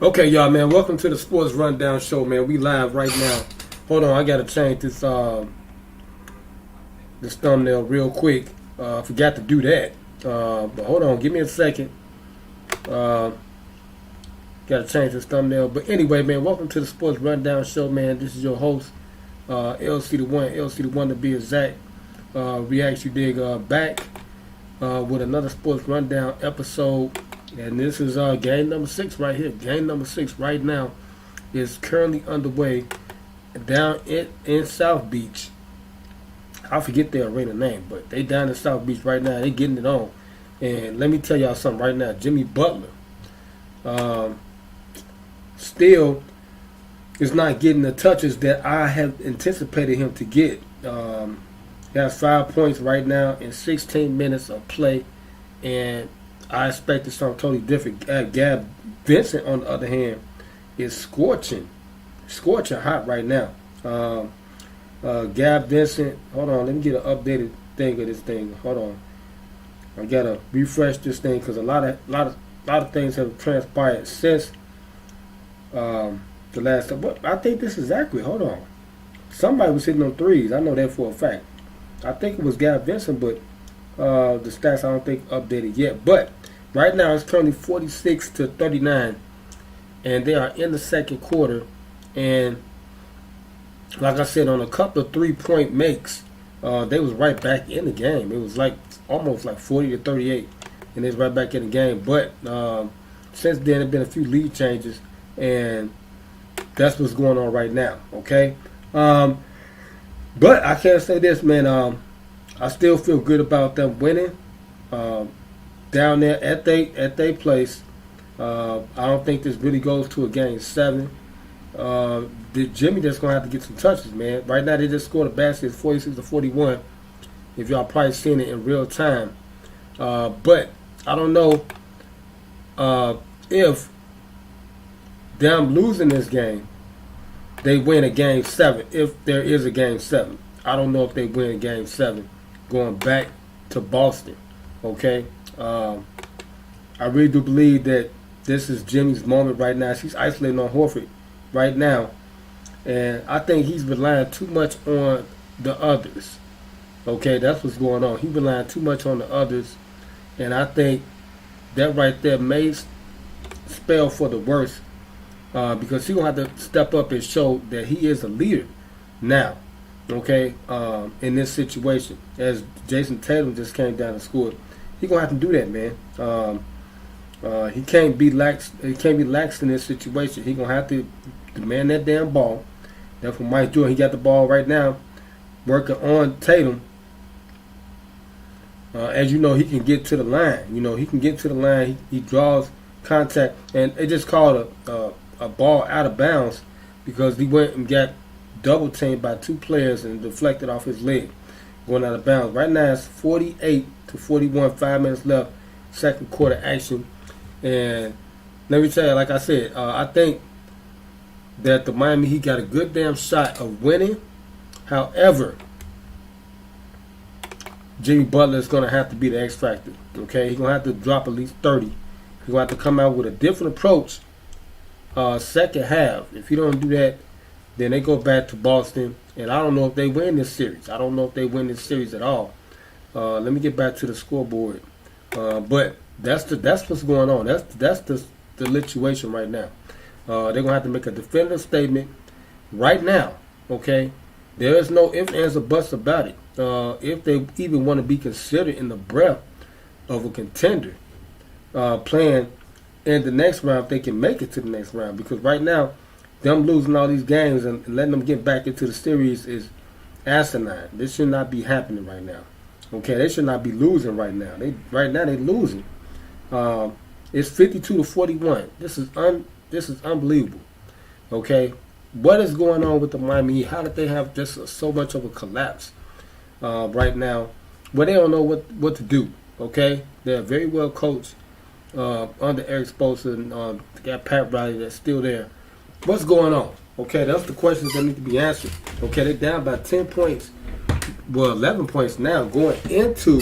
Okay, y'all, man. Welcome to the Sports Rundown Show, man. We live right now. Hold on, I gotta change this thumbnail real quick. Forgot to do that. But hold on, give me a second. Gotta change this thumbnail. But anyway, man, welcome to the Sports Rundown Show, man. This is your host, LCDAONE to be exact. We actually back with another Sports Rundown episode. And this is game number 6 right here. Game number 6 right now is currently underway down in South Beach. I forget their arena name, but they down in South Beach right now. They getting it on. And let me tell y'all something right now. Jimmy Butler still is not getting the touches that I have anticipated him to get. He has 5 points right now in 16 minutes of play. And I expected something totally different. Gab Vincent, on the other hand, is scorching hot right now. Gab Vincent, hold on, let me get an updated thing of this thing. Hold on, I gotta refresh this thing because a lot of things have transpired since the last time. But I think this is accurate. Hold on, somebody was hitting on threes. I know that for a fact. I think it was Gab Vincent, but the stats I don't think updated yet. But right now it's currently 46-39, and they are in the second quarter. And like I said, on a couple of 3-point makes, they was right back in the game. It was like almost like 40-38, and it's right back in the game. But since then, there've been a few lead changes, and that's what's going on right now. Okay, but I can't say this, man. I still feel good about them winning down there at they place. I don't think this really goes to a game 7. Jimmy just gonna have to get some touches, man. Right now they just scored a basket, 46-41. If y'all probably seen it in real time, but I don't know if them losing this game, they win a game 7. If there is a game 7, I don't know if they win a game 7 going back to Boston. Okay, I really do believe that this is Jimmy's moment right now. He's isolating on Horford right now, and I think he's relying too much on the others. Okay, that's what's going on. He's relying too much on the others, and I think that right there may spell for the worst because he's gonna have to step up and show that he is a leader now. Okay, in this situation, as Jason Tatum just came down and scored, he's gonna have to do that, man. He can't be lax. He can't be lax in this situation. He's gonna have to demand that damn ball. That's what Mike's doing. He got the ball right now, working on Tatum. As you know, he can get to the line. You know, he can get to the line. He draws contact, and they just called a ball out of bounds because he went and got double teamed by 2 players and deflected off his leg, going out of bounds. Right now it's 48-41, 5 minutes left, second quarter action. And let me tell you, like I said, I think that the Miami Heat got a good damn shot of winning. However, Jimmy Butler is going to have to be the X factor. Okay, he's going to have to drop at least 30. He's going to have to come out with a different approach second half. If he don't do that, then they go back to Boston, and I don't know if they win this series. I don't know if they win this series at all. Let me get back to the scoreboard. But that's what's going on. That's the situation right now. They're gonna have to make a definitive statement right now. Okay, there is no ifs, ands, or buts about it. If they even want to be considered in the breath of a contender, playing in the next round, if they can make it to the next round, because right now, them losing all these games and letting them get back into the series is asinine. This should not be happening right now. Okay, they should not be losing right now. Right now they're losing. It's 52-41. This is unbelievable. Okay, what is going on with the Miami Heat? How did they have just so much of a collapse right now, where they don't know what to do? Okay, they're very well coached under Eric Spoelstra, and they got Pat Riley that's still there. What's going on? Okay, that's the questions that need to be answered. Okay, they're down by 10 points. Well, 11 points now going into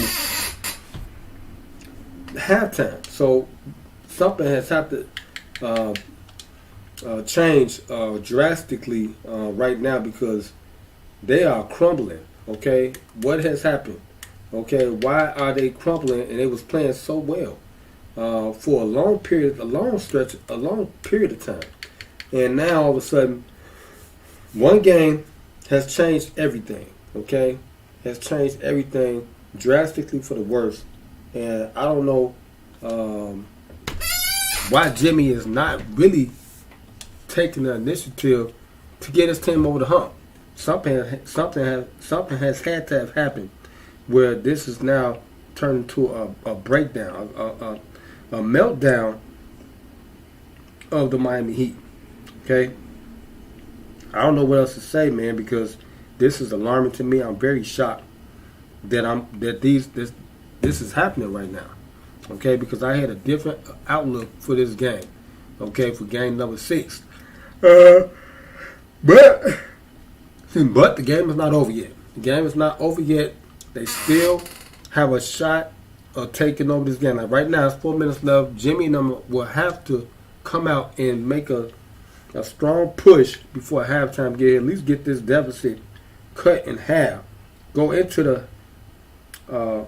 halftime. So something has had to change drastically right now because they are crumbling. Okay, what has happened? Okay, why are they crumbling? And they was playing so well for a long period of time, and now all of a sudden, one game has changed everything. Okay, has changed everything drastically for the worse, and I don't know why Jimmy is not really taking the initiative to get his team over the hump. Something has had to have happened where this is now turned into a breakdown, a meltdown of the Miami Heat. Okay, I don't know what else to say, man, because this is alarming to me. I'm very shocked that this is happening right now. Okay, because I had a different outlook for this game. Okay, for game number 6, but the game is not over yet. The game is not over yet. They still have a shot of taking over this game. Like right now, it's 4 minutes left. Jimmy and them will have to come out and make a strong push before halftime. At least get this deficit cut in half. Go into the I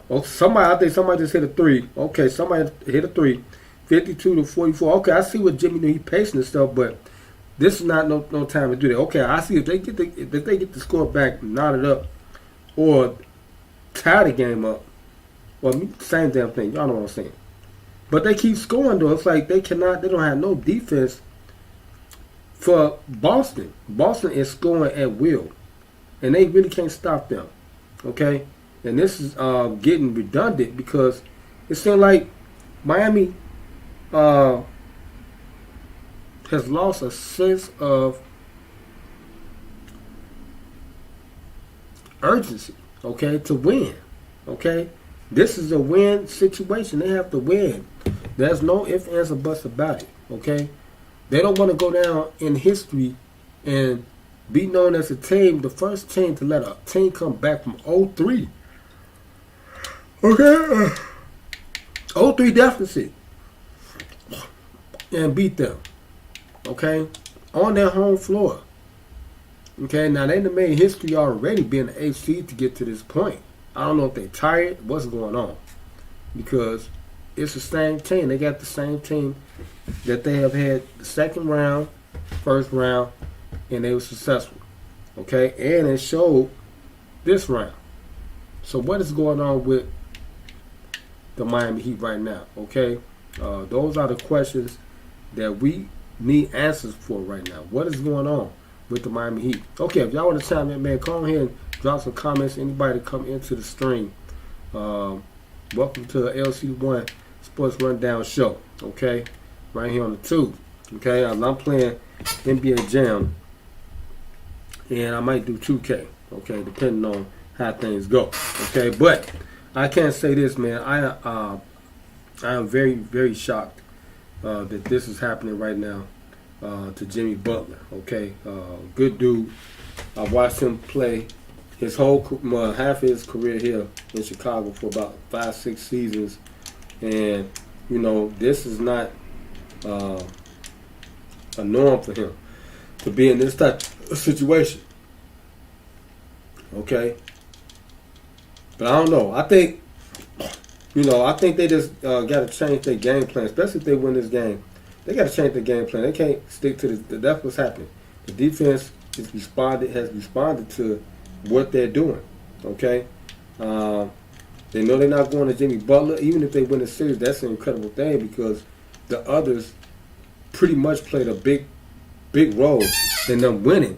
think somebody just hit a 3. Okay, somebody hit a 3. 52-44. Okay, I see what Jimmy knew. He pacing himself, but this is not no time to do that. Okay, I see if they get the score back, knot it up, or tie the game up. Well, same damn thing. Y'all know what I'm saying. But they keep scoring though. It's like they don't have no defense for Boston. Boston is scoring at will, and they really can't stop them. Okay, and this is getting redundant because it seems like Miami has lost a sense of urgency, okay, to win. Okay, this is a win situation. They have to win. There's no ifs, ands, or buts about it. Okay, they don't want to go down in history and be known as a team, the first team to let a team come back from 0-3. Okay, 0-3 deficit and beat them. Okay, on their home floor. Okay, now they done made history already being the 8th seed to get to this point. I don't know if they're tired, what's going on, because it's the same team. They got the same team that they have had the second round, first round, and they were successful. Okay, and it showed this round. So what is going on with the Miami Heat right now? Okay, those are the questions that we need answers for right now. What is going on with the Miami Heat? Okay, if y'all want to chime in, man, come ahead and drop some comments. Anybody come into the stream. Welcome to the LCDAONE Sports Rundown Show. Okay, right here on the tube. Okay, I'm playing NBA Jam, and I might do 2K. Okay, depending on how things go. Okay, but I can't say this, man. I am very, very shocked that this is happening right now to Jimmy Butler. Okay, good dude. I watched him play his whole half of his career here in Chicago for about 5-6 seasons, and you know this is not a norm for him to be in this type of situation. Okay, but I don't know. I think they just got to change their game plan, especially if they win this game. They got to change their game plan. They can't stick to this. That's what's happening. The defense has responded to what they're doing. Okay, they know they're not going to Jimmy Butler. Even if they win the series, that's an incredible thing because the others pretty much played a big role in them winning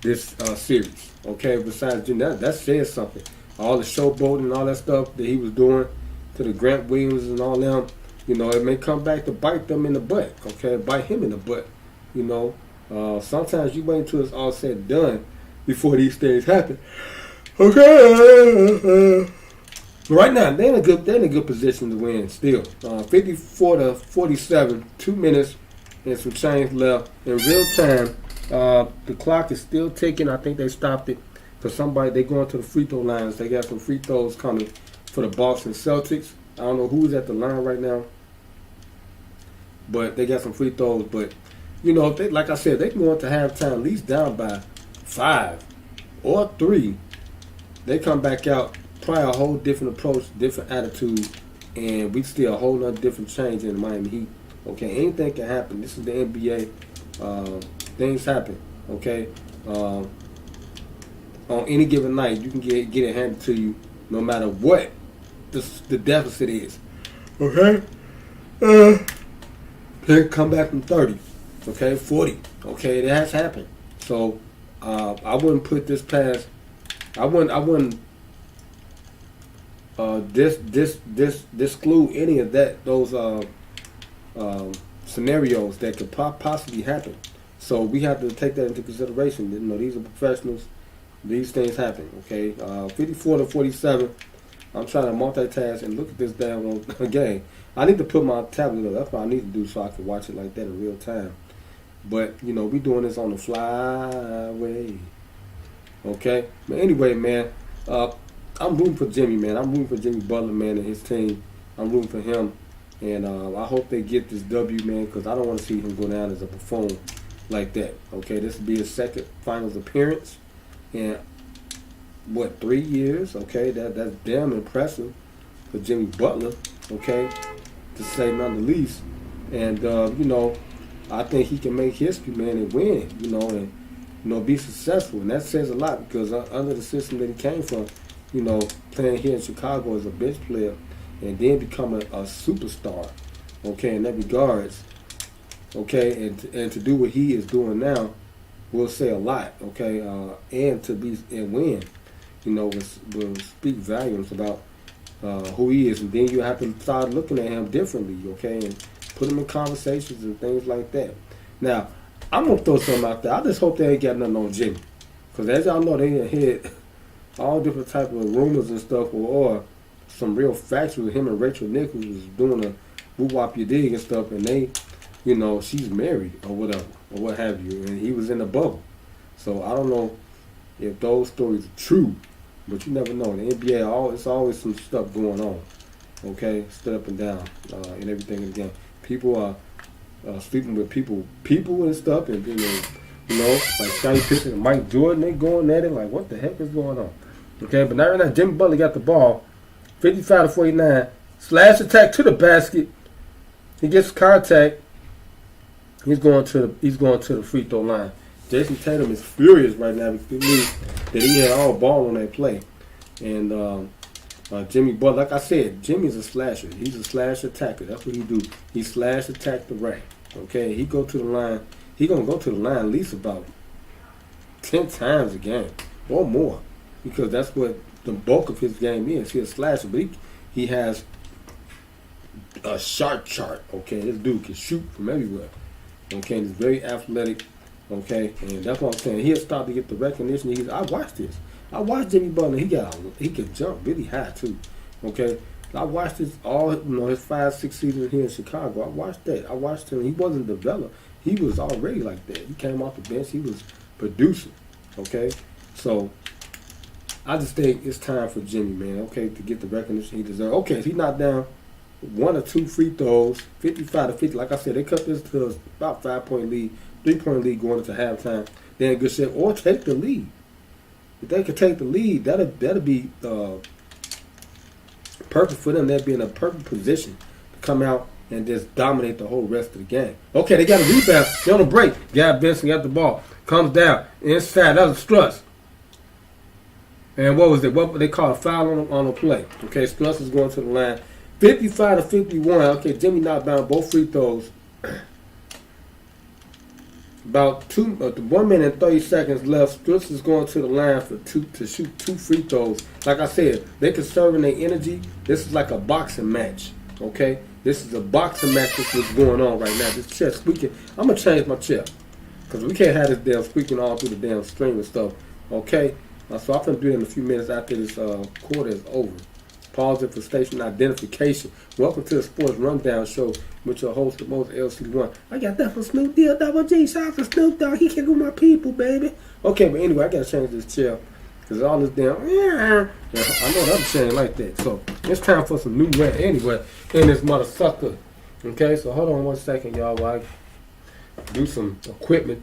this series. Okay, besides Jimmy, that says something. All the showboating and all that stuff that he was doing to the Grant Williams and all them, you know, it may come back to bite them in the butt. Okay, bite him in the butt. You know, sometimes you wait until it's all said and done before these things happen. Okay, right now they're in a good position to win. Still, 54-47, 2 minutes and some change left in real time. The clock is still ticking. I think they stopped it. For somebody, they going to the free throw lines. They got some free throws coming for the Boston Celtics. I don't know who's at the line right now, but they got some free throws. But you know, if they, like I said, they can go into halftime at least down by 5 or 3. They come back out, probably a whole different approach, different attitude, and we see a whole other different change in the Miami Heat. Okay, anything can happen. This is the NBA. Things happen. Okay, on any given night, you can get it handed to you, no matter what the deficit is. Okay, they come back from 30. Okay, 40. Okay, that has happened. So I wouldn't put this past. I wouldn't disclude any of those scenarios that could possibly happen. So we have to take that into consideration. You know, these are professionals. These things happen. Okay, 54 to 47. I'm trying to multitask and look at this damn game. I need to put my tablet up. That's what I need to do so I can watch it like that in real time. But you know, we doing this on the flyway. Okay. But anyway, man, I'm rooting for Jimmy, man. I'm rooting for Jimmy Butler, man, and his team. I'm rooting for him, and I hope they get this W, man, because I don't want to see him go down as a buffoon like that. Okay, this will be his second finals appearance in 3 years? Okay, that's damn impressive for Jimmy Butler. Okay, to say none the least. And you know, I think he can make history, man, and win. And be successful, and that says a lot because under the system that he came from, playing here in Chicago as a bench player, and then becoming a superstar, okay, in that regards, okay, and to do what he is doing now, will say a lot, okay, and to be and win, will speak volumes about who he is, and then you have to start looking at him differently, okay, and put him in conversations and things like that. Now, I'm going to throw something out there. I just hope they ain't got nothing on Jimmy. Because as y'all know, they had all different type of rumors and stuff, or some real facts with him and Rachel Nichols was doing a woo-wop your dig and stuff, and they, she's married or whatever, or what have you, and he was in the bubble. So I don't know if those stories are true, but you never know. In the NBA, it's always some stuff going on, okay, stood up and down, and everything in the game. People are sleeping with people and stuff, and like Scottie Pippen and Mike Jordan, they going at it like, what the heck is going on? Okay, but right now Jimmy Butler got the ball, 55 to 49, slash attack to the basket. He gets contact. He's going to the free throw line. Jason Tatum is furious right now because that he had all ball on that play, and Jimmy Butler, like I said, Jimmy's a slasher. He's a slash attacker. That's what he do. He slash attack the rack. Okay, he go to the line. He gonna go to the line at least about 10 times a game or more, because that's what the bulk of his game is. He's a slasher, but he has a shot chart. Okay, this dude can shoot from everywhere. Okay, and he's very athletic. Okay, and that's what I'm saying. He'll start to get the recognition. I watched this. I watched Jimmy Butler. He can jump really high too. Okay, I watched this all his 5-6 seasons here in Chicago. I watched that. I watched him. He wasn't developed. He was already like that. He came off the bench. He was producing. Okay, so I just think it's time for Jimmy, man. Okay, to get the recognition he deserves. Okay, if he's not down 1 or 2 free throws, 55 to 50. Like I said, they cut this to about 5-point lead, 3-point lead going into halftime. Then good shit, or take the lead. If they could take the lead, that'll be perfect for them. They'd be in a perfect position to come out and just dominate the whole rest of the game. Okay, they got a rebound. They're on a break. Gab Benson got the ball. Comes down. Inside. That was Struss. And what was it? What they call a foul on the play. Okay, Struss is going to the line. 55 to 51. Okay, Jimmy knocked down both free throws. About 1 minute and 30 seconds left. Struss is going to the line to shoot 2 free throws. Like I said, they're conserving their energy. This is like a boxing match. Okay, this is a boxing match. That's what's going on right now. This chair squeaking. I'm gonna change my chair because we can't have this damn squeaking all through the damn stream and stuff. Okay, so I'm gonna do it in a few minutes after this quarter is over. Pause it for station identification. Welcome to the Sports Rundown Show with your host, the most LCDAONE. I got that from Snoop Dogg, Double G. Shout out to Snoop Dogg. He can go my people, baby. Okay, but anyway, I gotta change this chair because all this damn. Yeah, I know that I'm saying like that. So it's time for some new rap anyway in this mother sucker. Okay, so hold on 1 second, y'all. While do some equipment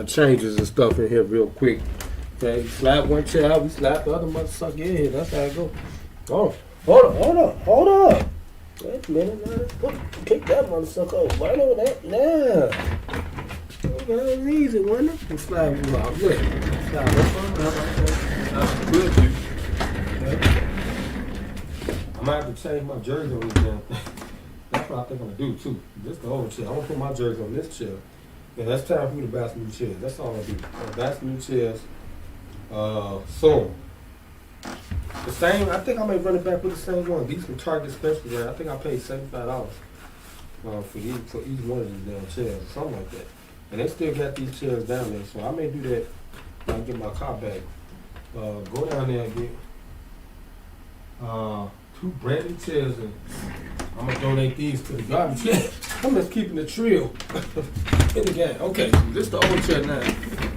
changes and stuff in here real quick. Okay, slap one chair out, we slap the other motherfucker in here. That's how it go. Oh, hold on. Wait a minute, man. Kick that motherfucker over. Right over that. Yeah. Okay, that was easy, wasn't it? And slide him out. Good. Slide that's good, dude. Okay. I might have to change my jersey on this damn thing. That's what I think I'm gonna do too. This the old chair. I'm gonna put my jersey on this chair. Yeah, that's time for me to buy some new chairs. That's all I do. I'll buy some new chairs. Soon. The same. I think I may run it back with the same one. These from Target specials. Right? I think I paid $75 for each one of these damn chairs, something like that. And they still got these chairs down there, so I may do that when I get my car back. Go down there and get 2 brand new chairs, and I'm gonna donate these to the garbage can. I'm just keeping the trio in the game. Okay, this is the old chair now.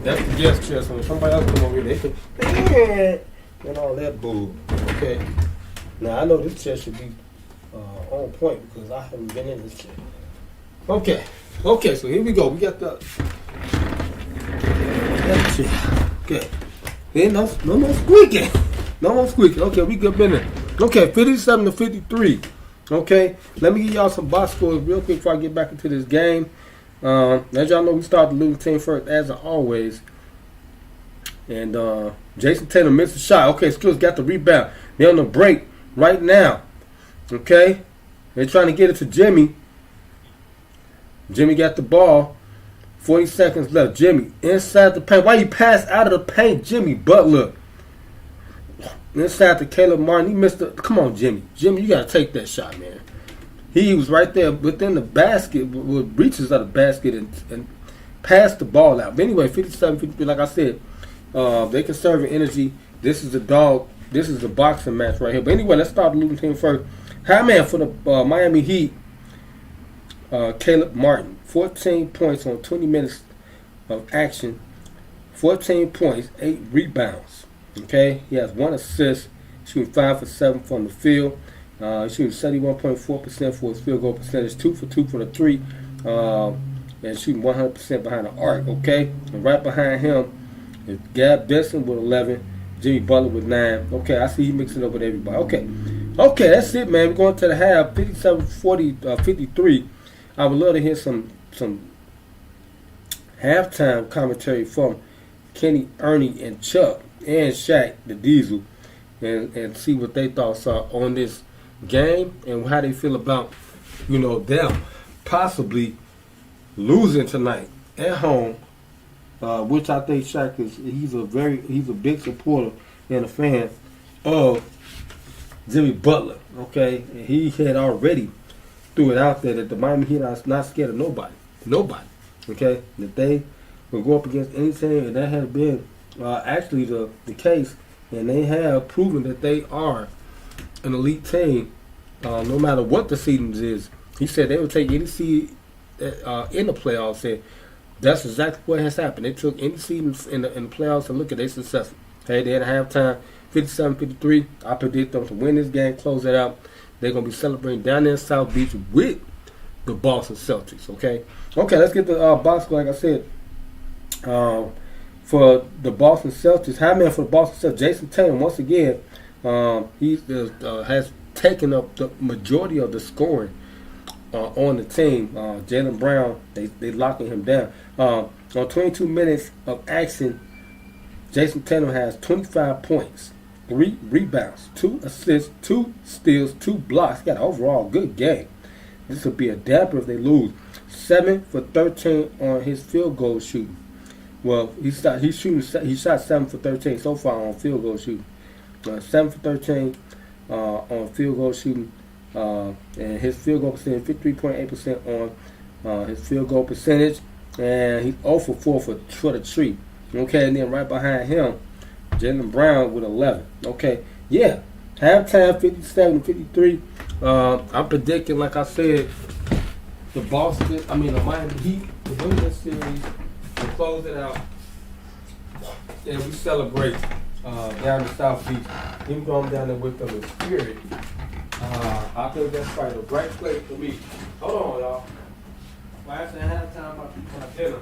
That's the guest chair, so when somebody else come over here, they can and all that bull. Okay. Now I know this chair should be on point because I haven't been in this chair. Okay. Okay, so here we go. We got the chair. Okay. Then no more squeaking. No more squeaking. Okay, we good minute. Okay, 57-53. Okay, let me give y'all some box scores real quick before I get back into this game. As y'all know, we start the losing team first, as always. And Jason Tatum missed a shot. Okay, Skills got the rebound. They're on the break right now. Okay, they're trying to get it to Jimmy. Jimmy got the ball. 40 seconds left. Jimmy inside the paint. Why you pass out of the paint, Jimmy Butler? Inside to Caleb Martin. He missed the. Come on, Jimmy. Jimmy, you got to take that shot, man. He was right there within the basket, with reaches of the basket, and passed the ball out. But anyway, 57-53, like I said, they conserving energy. This is a dog. This is a boxing match right here. But anyway, let's start the losing team first. High man for the Miami Heat, Caleb Martin. 14 points on 20 minutes of action. 14 points, 8 rebounds. Okay, he has 1 assist, shooting 5 for 7 from the field. Shooting 71.4% for his field goal percentage, 2 for 2 from the 3, and shooting 100% behind the arc. Okay, and right behind him is Gab Benson with 11, Jimmy Butler with 9. Okay, I see he mixing up with everybody. Okay, that's it, man. We're going to the half, 57-53. I would love to hear some halftime commentary from Kenny, Ernie, and Chuck, and Shaq, the Diesel, and see what their thoughts are on this game and how they feel about, them possibly losing tonight at home, which I think Shaq he's a big supporter and a fan of Jimmy Butler. Okay, and he had already threw it out there that the Miami Heat are not scared of nobody. Okay, that they will go up against any team, and that has been actually the case, and they have proven that they are an elite team, no matter what the seedings is. He said they would take any seed in the playoffs, and that's exactly what has happened. They took any seed in the playoffs, and look at their success. Hey, they had a halftime, 57-53. I predict them to win this game, close it out. They're going to be celebrating down there in South Beach with the Boston Celtics, okay? Okay, let's get the box score, like I said. For the Boston Celtics, high man for the Boston Celtics, Jason Tatum, once again, he has taken up the majority of the scoring on the team. Jaylen Brown, they locking him down. On 22 minutes of action, Jason Tatum has 25 points, 3 rebounds, 2 assists, 2 steals, 2 blocks. He got an overall good game. This will be a damper if they lose. 7 for 13 on his field goal shooting. Well, he shot 7 for 13 so far on field goal shooting. 7 for 13 on field goal shooting, and his field goal percentage 53.8% on his field goal percentage, and he's 0 for 4 for the tree. Okay, and then right behind him, Jaylen Brown with 11. Okay, yeah, halftime 57-53. I'm predicting, like I said, the Miami Heat to win this series. We close it out, and we celebrate down in South Beach. Him going down there with them in spirit. I think that's probably the right place for me. Hold on, y'all. After halftime, my dinner.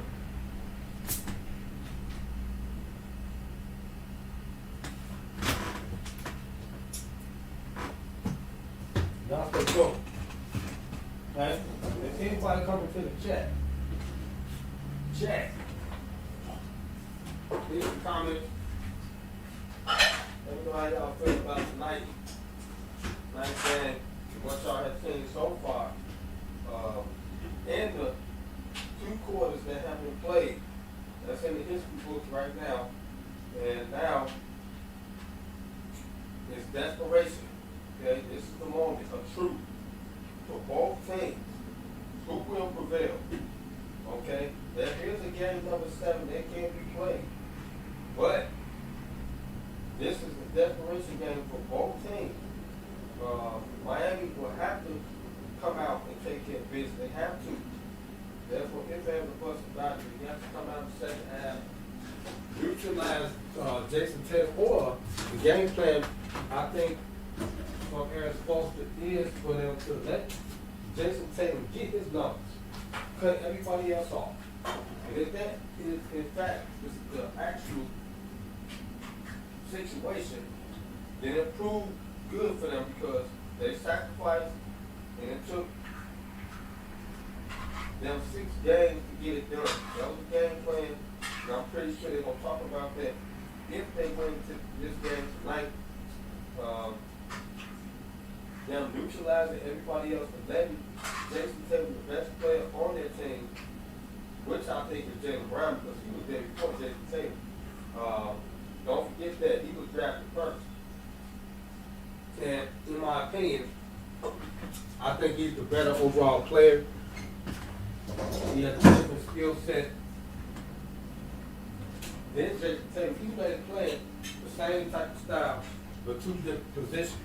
Now let's go. Right? If anybody coming to the chat, leave a comment. Let me know how y'all feel about tonight. Nice game. What y'all have seen so far. And the 2 quarters that have been played. That's in the history books right now. And now it's desperation. Okay, this is the moment of truth for both teams. Who will prevail? Okay, there is a game number 7 that can't be played, but this is the desperation game for both teams. Miami will have to come out and take care of business. They have to. Therefore, if they have the bus about it, you have to come out in the second half, neutralize Jason Tatum, or the game plan, I think, from Aaron Foster is for them to let Jason Tatum get his numbers, cut everybody else off. And if that is, in fact, is the actual situation, then it proved good for them because they sacrificed and it took them 6 games to get it done. That was the game plan, and I'm pretty sure they're going to talk about that if they win this game tonight. Them neutralizing everybody else, but letting Jason Tatum, the best player on their team, which I think is Jaylen Brown because he was there before Jason Tatum. Don't forget that he was drafted first. And in my opinion, I think he's the better overall player. He has a different skill set than Jason Tatum. He's playing the same type of style, but 2 different positions.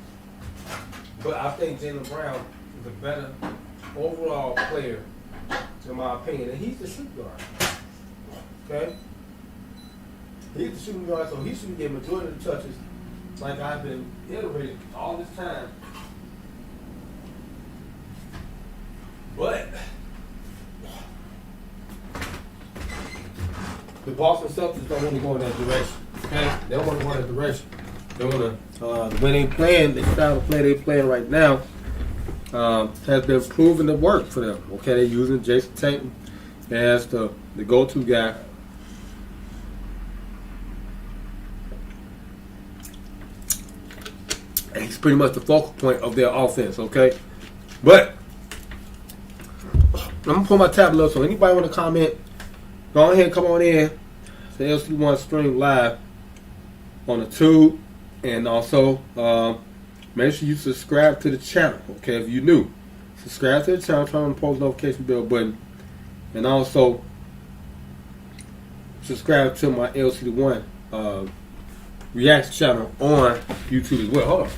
But I think Jaylen Brown is a better overall player, in my opinion. And he's the shooting guard. Okay? He's the shooting guard, so he should get majority of the touches, like I've been iterating all this time. But the Boston Celtics don't want to go in that direction. Okay? They don't want to go in that direction. They want to, the way they playing, the style of play they playing right now has been proven to work for them. Okay, they're using Jason Tatum as the go-to guy. And he's pretty much the focal point of their offense, okay? But I'm going to pull my tablet up, so anybody want to comment, go ahead and come on in. So LCDAONE stream live on the tube. And also, make sure you subscribe to the channel, okay, if you're new. Subscribe to the channel, turn on the post notification bell button. And also, subscribe to my LCDAONE reaction channel on YouTube as well. Hold on.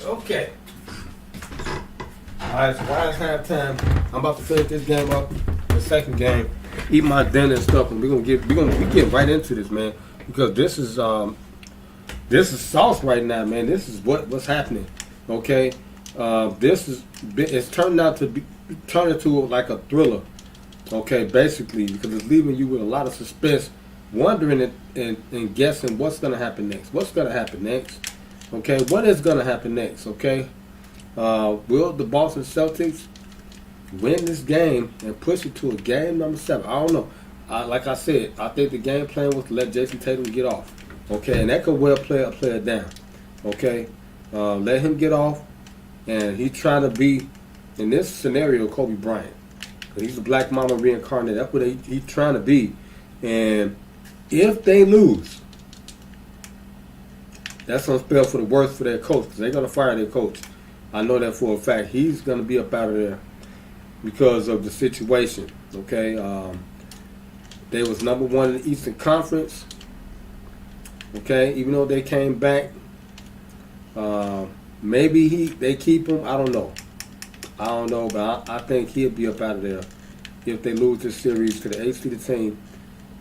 Okay. Alright, so while it's halftime, I'm about to finish this game up, the second game, eat my dinner and stuff, and we get right into this, man, because this is sauce right now, man. This is what's happening. Okay, it's turned into like a thriller. Okay, basically, because it's leaving you with a lot of suspense, wondering and guessing what's gonna happen next. What's gonna happen next? Okay, what is going to happen next, okay? Will the Boston Celtics win this game and push it to a game number 7? I don't know. Like I said, I think the game plan was to let Jason Tatum get off, okay? And that could well play a player down, okay? Let him get off, and he's trying to be, in this scenario, Kobe Bryant. He's a black mama reincarnated. That's what he's trying to be. And if they lose, that's going to spell for the worst for their coach, because they're going to fire their coach. I know that for a fact. He's going to be up out of there because of the situation. Okay, they was number one in the Eastern Conference. Okay, even though they came back, maybe they keep him. I don't know, but I think he'll be up out of there if they lose this series to the 8th seeded team.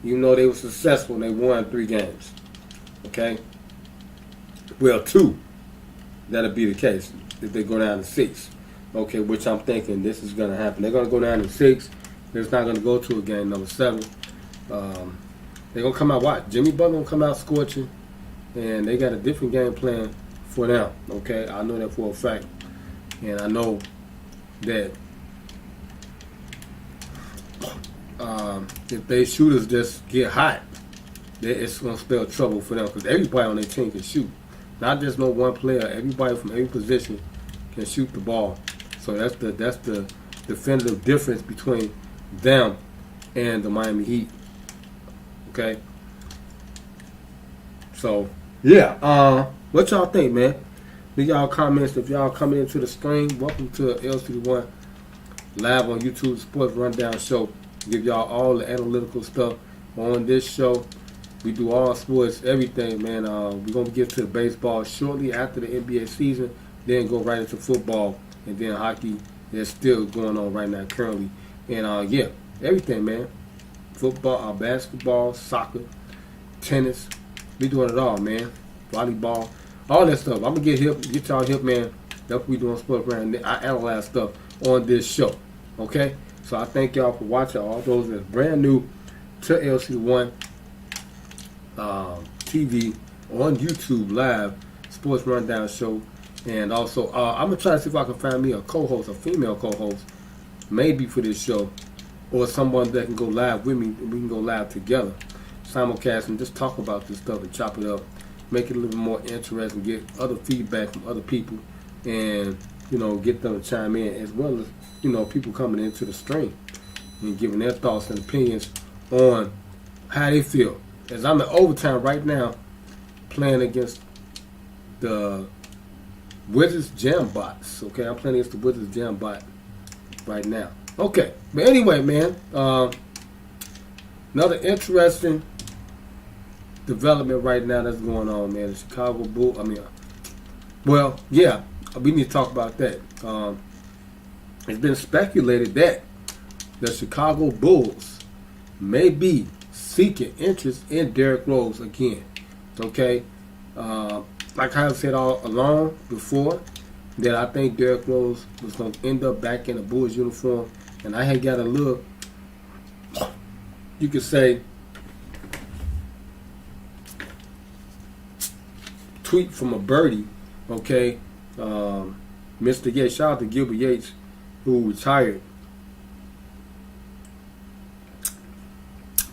You know they were successful and they won 3 games. Okay, well 2. That'll be the case if they go down to 6. Okay, which I'm thinking this is going to happen. They're going to go down to 6. It's not going to go to a game number 7. They're going to come out, watch. Jimmy Butler going to come out scorching, and they got a different game plan for them. Okay, I know that for a fact. And I know that if they shooters just get hot, it's going to spell trouble for them, because everybody on their team can shoot. Not just no one player. Everybody from every position can shoot the ball. So that's the definitive difference between them and the Miami Heat. Okay. So yeah, what y'all think, man? Leave y'all comments if y'all coming into the stream. Welcome to LCDAONE live on YouTube Sports Rundown Show. Give y'all all the analytical stuff on this show. We do all sports, everything, man. We're gonna get to the baseball shortly after the NBA season, then go right into football, and then hockey is still going on right now currently. And yeah, everything, man. Football, basketball, soccer, tennis. We doing it all, man. Volleyball, all that stuff. I'm gonna get y'all hip, man. That's what we doing sports around. I analyze stuff on this show. Okay? So I thank y'all for watching. All those that's brand new to LCDAONE TV on YouTube live sports rundown show. And also I'm gonna try to see if I can find me a co-host, a female co-host, maybe for this show, or someone that can go live with me, and we can go live together, simulcast, and just talk about this stuff and chop it up, make it a little more interesting, get other feedback from other people, and get them to chime in, as well as people coming into the stream and giving their thoughts and opinions on how they feel. As I'm in overtime right now, playing against the Wizards Jambots. Okay, I'm playing against the Wizards Jambot right now. Okay, but anyway, man, another interesting development right now that's going on, man. The Chicago Bulls. Well, yeah, we need to talk about that. It's been speculated that the Chicago Bulls may be seeking interest in Derrick Rose again. Okay, like I said all along before, that I think Derrick Rose was going to end up back in a Bulls uniform, and I had got a little, you could say, tweet from a birdie. Okay, Mr. Yates, shout out to Gilbert Yates, who retired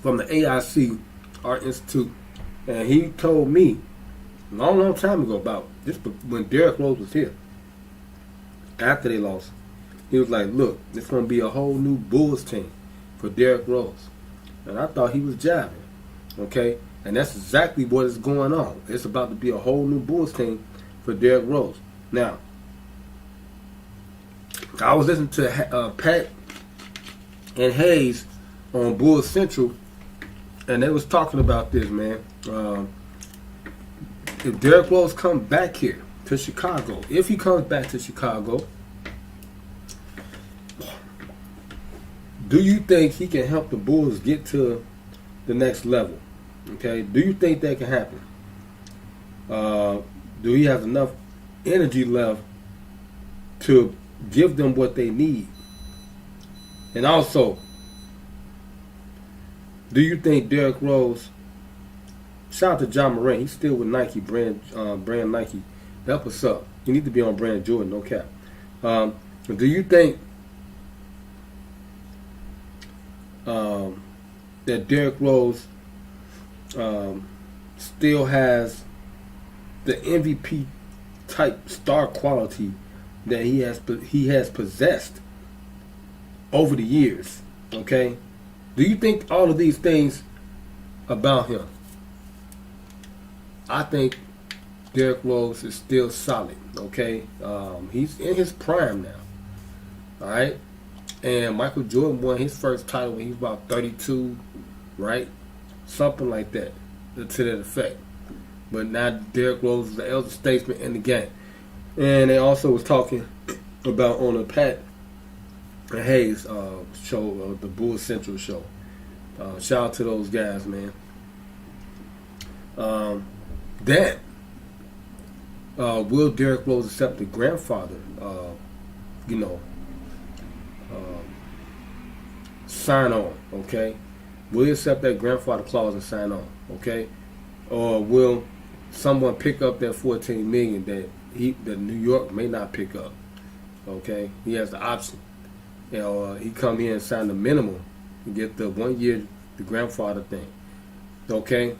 from the AIC Art Institute, and he told me a long time ago about this, when Derrick Rose was here, after they lost, he was like, look, it's going to be a whole new Bulls team for Derrick Rose. And I thought he was jabbing. Okay, and that's exactly what is going on. It's about to be a whole new Bulls team for Derrick Rose. Now, I was listening to Pat and Hayes on Bulls Central, and they was talking about this, man. If Derrick Rose comes back here to Chicago, if he comes back to Chicago, do you think he can help the Bulls get to the next level? Okay, do you think that can happen? Do he have enough energy left to give them what they need? And also, do you think Derrick Rose, shout out to John Morant, he's still with Nike, brand Nike. That's what's up. You need to be on brand Jordan, no cap. Do you think that Derrick Rose still has the MVP type star quality that he has possessed over the years? Okay, do you think all of these things about him? I think Derrick Rose is still solid. Okay, he's in his prime now. All right, and Michael Jordan won his first title when he was about 32, right? Something like that, to that effect. But now Derrick Rose is the elder statesman in the game. And they also was talking about on the Pat Hayes show, the Bulls Central show. Shout out to those guys, man. That will Derrick Rose accept the grandfather, sign on, okay? Will he accept that grandfather clause and sign on, okay? Or will someone pick up that $14 million that New York may not pick up, okay? He has the option. He come here and sign the minimum and get the 1 year, the grandfather thing, okay?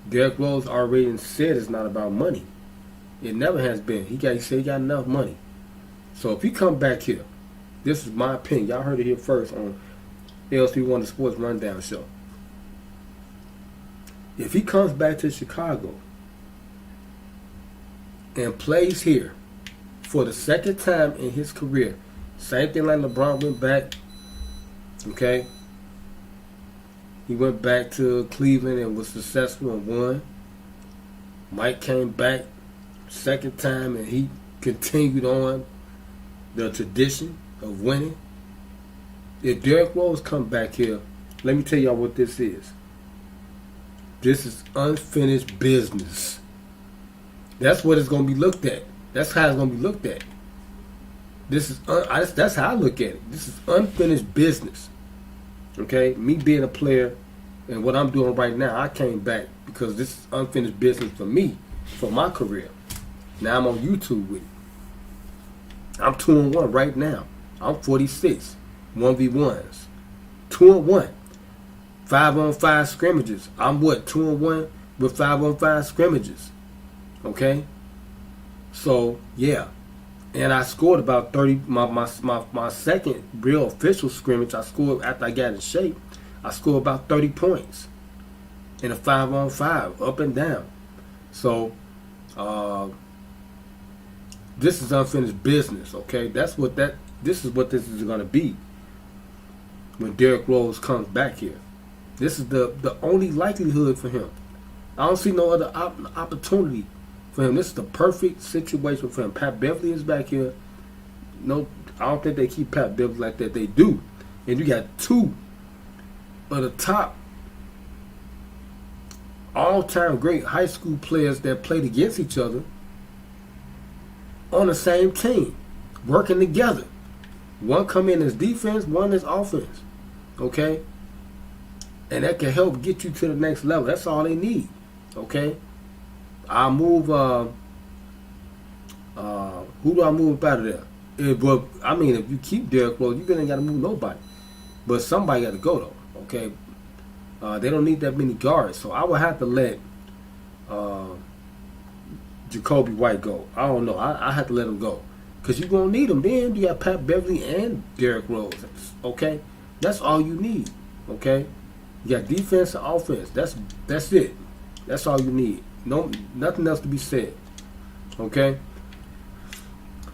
Derrick Rose already said it's not about money. It never has been. He said he got enough money. So if he come back here, this is my opinion. Y'all heard it here first on LC1 the Sports Rundown Show. If he comes back to Chicago and plays here for the second time in his career, same thing like LeBron went back, okay? He went back to Cleveland and was successful and won. Mike came back second time and he continued on the tradition of winning. If Derrick Rose come back here, let me tell y'all what this is. This is unfinished business. That's what it's going to be looked at. That's how it's going to be looked at. That's how I look at it. This is unfinished business. Okay? Me being a player and what I'm doing right now, I came back because this is unfinished business for me, for my career. Now I'm on YouTube with it. I'm 2-1 right now. I'm 46. 1v1s. 2-1. 5-on-5 scrimmages. I'm 2-1 with 5-on-5 scrimmages. Okay? So, yeah. And I scored about 30. My second real official scrimmage, I scored after I got in shape. I scored about 30 points in a 5-on-5, up and down. So, this is unfinished business, okay? This is what this is going to be when Derrick Rose comes back here. This is the only likelihood for him. I don't see no other opportunity for him. This is the perfect situation for him. Pat Beverly is back here. No, I don't think they keep Pat Beverly like that. They do. And you got two of the top all-time great high school players that played against each other on the same team, working together. One come in as defense, one as offense. Okay? And that can help get you to the next level. That's all they need. Okay? I move who do I move up out of there? If you keep Derrick Rose, you ain't gotta move nobody. But somebody gotta go though. Okay? They don't need that many guards. So I would have to let Jacoby White go. I don't know. I have to let him go. Because you're going to need him. Then you got Pat Beverly and Derrick Rose. Okay? That's all you need. Okay? You got defense and offense. That's it. That's all you need. No, nothing else to be said. Okay?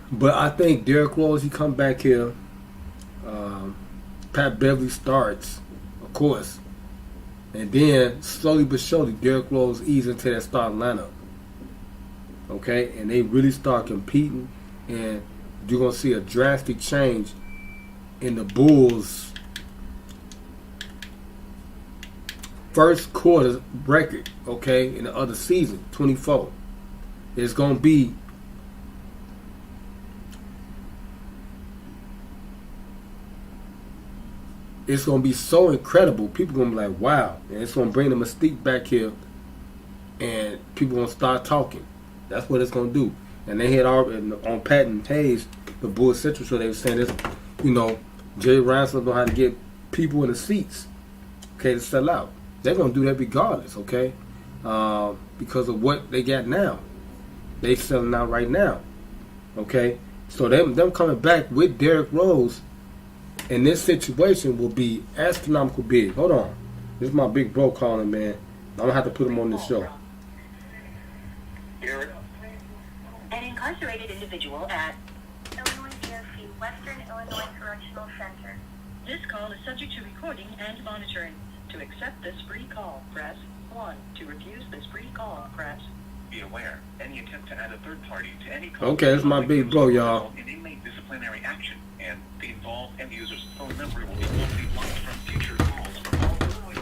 But I think Derrick Rose, he come back here. Pat Beverly starts, of course. And then, slowly but surely, Derrick Rose eases into that starting lineup. Okay? And they really start competing. And you're going to see a drastic change in the Bulls' first quarter record, okay, in the other season, 24. It's going to be so incredible. People going to be like, wow. And it's going to bring the mystique back here. And people going to start talking. That's what it's going to do. And they had already, on Pat and Hayes, the Bulls Central show, they were saying this, Jay Ransom know how to get people in the seats, okay, to sell out. They're going to do that regardless, okay, because of what they got now. They selling out right now, okay. So them coming back with Derrick Rose in this situation will be astronomical big. Hold on. This is my big bro calling, man. I'm going to have to put him on this show. An incarcerated individual at Illinois DOC Western Illinois Correctional Center. This call is subject to recording and monitoring. To accept this free call, press 1. To refuse this free call, press. Be aware, any attempt to add a third party to any call. Okay, that's my big bro, y'all. An inmate disciplinary action, and the involved end user's phone number will be locally blocked from future calls from all Illinois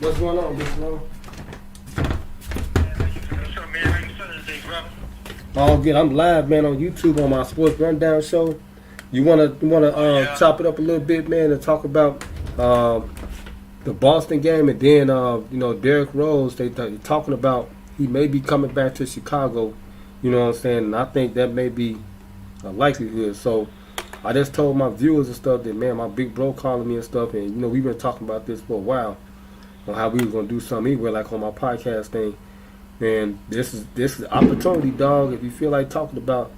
What's going on, Big Bro? What's up, man? How you feeling today, brother? All good. I'm live, man, on YouTube on my Sports Rundown show. You wanna chop it up a little bit, man, and talk about the Boston game, and then Derrick Rose. They're talking about he may be coming back to Chicago. You know what I'm saying? And I think that may be a likelihood. So I just told my viewers and stuff that, man, my big bro calling me and stuff, and we've been talking about this for a while on how we were gonna do something anyway, like on my podcast thing. And this is opportunity, dog. If you feel like talking about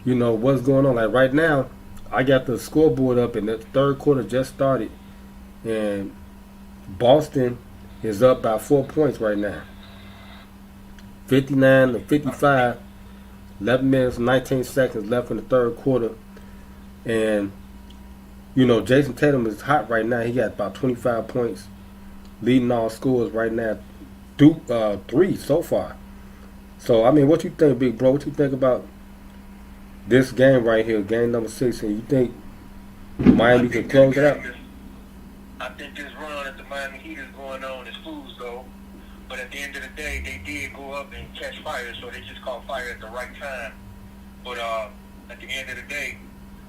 what's going on, like right now, I got the scoreboard up, and the third quarter just started, and Boston is up by 4 points right now. 59-55, 11 minutes, 19 seconds left in the third quarter. And, Jason Tatum is hot right now. He got about 25 points, leading all scores right now. 3 so far. So, I mean, what you think, big bro? What you think about this game right here, game number 6? And you think Miami can close it out? I think this run that the Miami Heat is going on is fool's gold. But at the end of the day, they did go up and catch fire, so they just caught fire at the right time. But at the end of the day,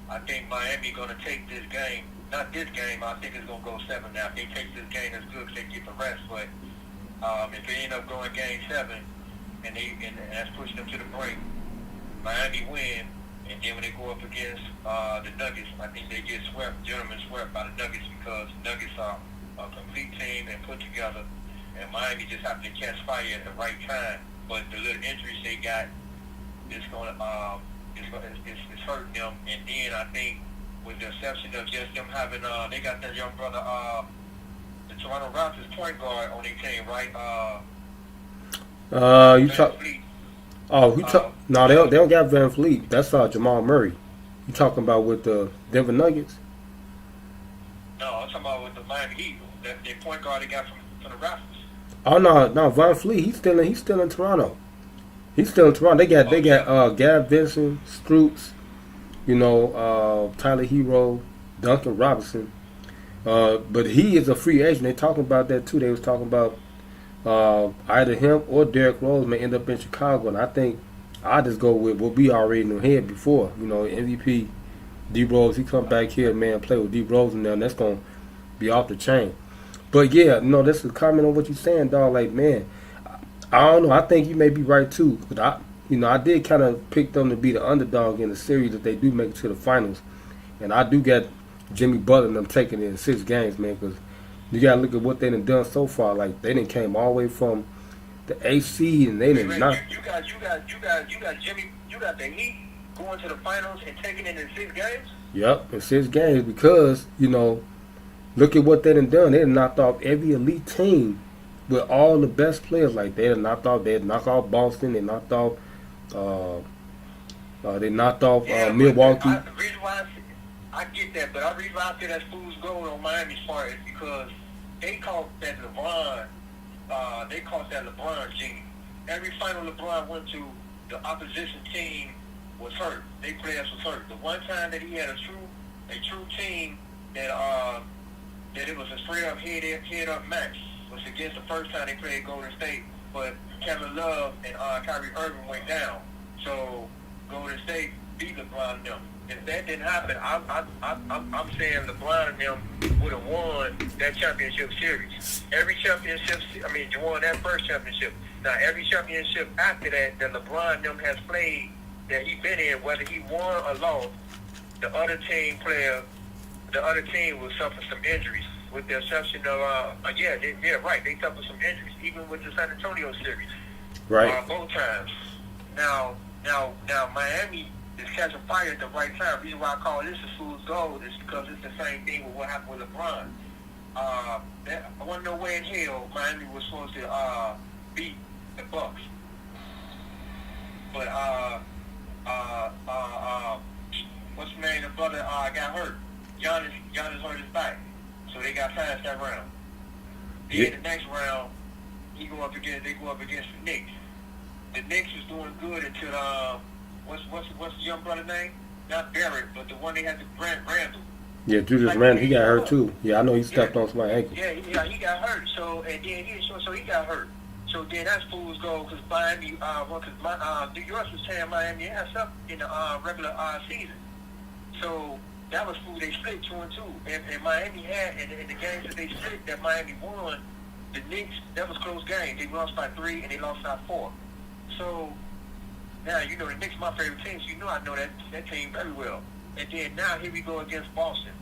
I think Miami going to take this game. Not this game. I think it's going to go 7 now. If they take this game, it's good because they get the rest. But if they end up going game 7, and that's pushing them to the break, Miami win. And then when they go up against the Nuggets, I think they get gentlemen swept by the Nuggets, because the Nuggets are a complete team and put together, and Miami just happened to catch fire at the right time. But the little injuries they got is it's hurting them. And then I think, with the exception of just them having they got their young brother, the Toronto Raptors point guard on their team, right? You talk. Oh, no, they don't got Van Fleet. That's Jamal Murray. You talking about with the Denver Nuggets? No, I'm talking about with the Miami Heat. That point guard they got from the Raptors. Oh no, Van Fleet. He's still in Toronto. He's still in Toronto. They got Gab Vincent, Stroops, Tyler Hero, Duncan Robinson. But he is a free agent. They talking about that too. They was talking about either him or Derrick Rose may end up in Chicago, and I think I just go with what we already knew here before. MVP D Rose, he come back here, man, play with D Rose in there, and that's gonna be off the chain. But yeah, this is a comment on what you're saying, dog. Like, man, I don't know. I think you may be right too, but I did kind of pick them to be the underdog in the series if they do make it to the finals, and I do get Jimmy Butler and them taking it in 6 games, man, because you gotta look at what they done so far. Like, they done came all the way from the AC, and they didn't not. You got Jimmy. You got the Heat going to the finals and taking it in 6 games. Yep, in 6 games, because look at what they done. They done knocked off every elite team with all the best players. Like, they had knocked off. They had knocked off Boston. They knocked off. Milwaukee. The reason why I get that, but the reason why I say that's fool's gold on Miami's part is because they caught that LeBron. They caught that LeBron genie. Every final LeBron went to, the opposition team was hurt. Their players was hurt. The one time that he had a true team that it was a straight up head up match was against the first time they played Golden State, but Kevin Love and Kyrie Irving went down. So Golden State beat LeBron and them. If that didn't happen, I'm saying LeBron and them would have won that championship series. Every championship, you won that first championship. Now, every championship after that LeBron and them has played, that he been in, whether he won or lost, the other team will suffer some injuries, with the exception of, they suffered some injuries, even with the San Antonio series. Right. Both times. Now, Miami is catching fire at the right time. The reason why I call this a fool's gold is because it's the same thing with what happened with LeBron. I want to know where in hell Miami was supposed to beat the Bucks, but what's the name? The brother got hurt. Giannis hurt his back, so they got past that round. Then the next round, they go up against the Knicks. The Knicks is doing good until what's the young brother name? Not Barrett, but the one they had to Randall. Yeah, Julius Randle, he got hurt too. Yeah, I know he stepped on somebody's ankle. Yeah, he got hurt. So and then he got hurt. So then that's fools go because Miami, New York was saying Miami ass up in the regular season. So that was fool. They split 2-2, and Miami had in the games that they split that Miami won. The Knicks, that was close game. They lost by 3 and they lost by 4. So now you know the Knicks my favorite team. So you know I know that team very well. And then now here we go against Boston.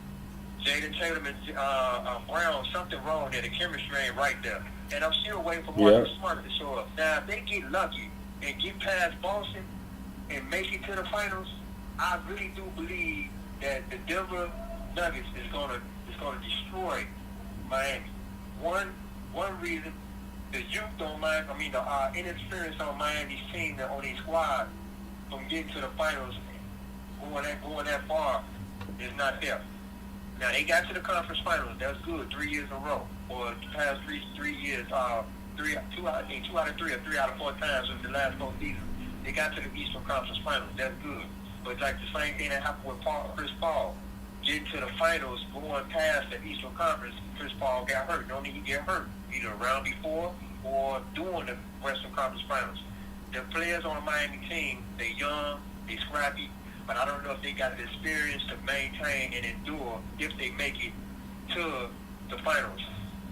Jaden Tatum and Brown, something wrong there. The chemistry ain't right there. And I'm still waiting for Marcus Smart to show up. Now, if they get lucky and get past Boston and make it to the finals, I really do believe that the Denver Nuggets is gonna destroy Miami. One reason, the youth don't mind. I mean, the inexperience on Miami's team and on their squad from getting to the finals, going that far, is not there. Now they got to the conference finals. That's good. 3 years in a row, or the past 3 years. 2 out of 3 or 3 out of 4 times in the last 4 seasons. They got to the Eastern Conference Finals. That's good. But like the same thing that happened with Chris Paul, getting to the finals, going past the Eastern Conference, Chris Paul got hurt. Don't he get hurt either round before or during the Western Conference Finals? The players on the Miami team, they young, they scrappy. But I don't know if they got the experience to maintain and endure if they make it to the finals.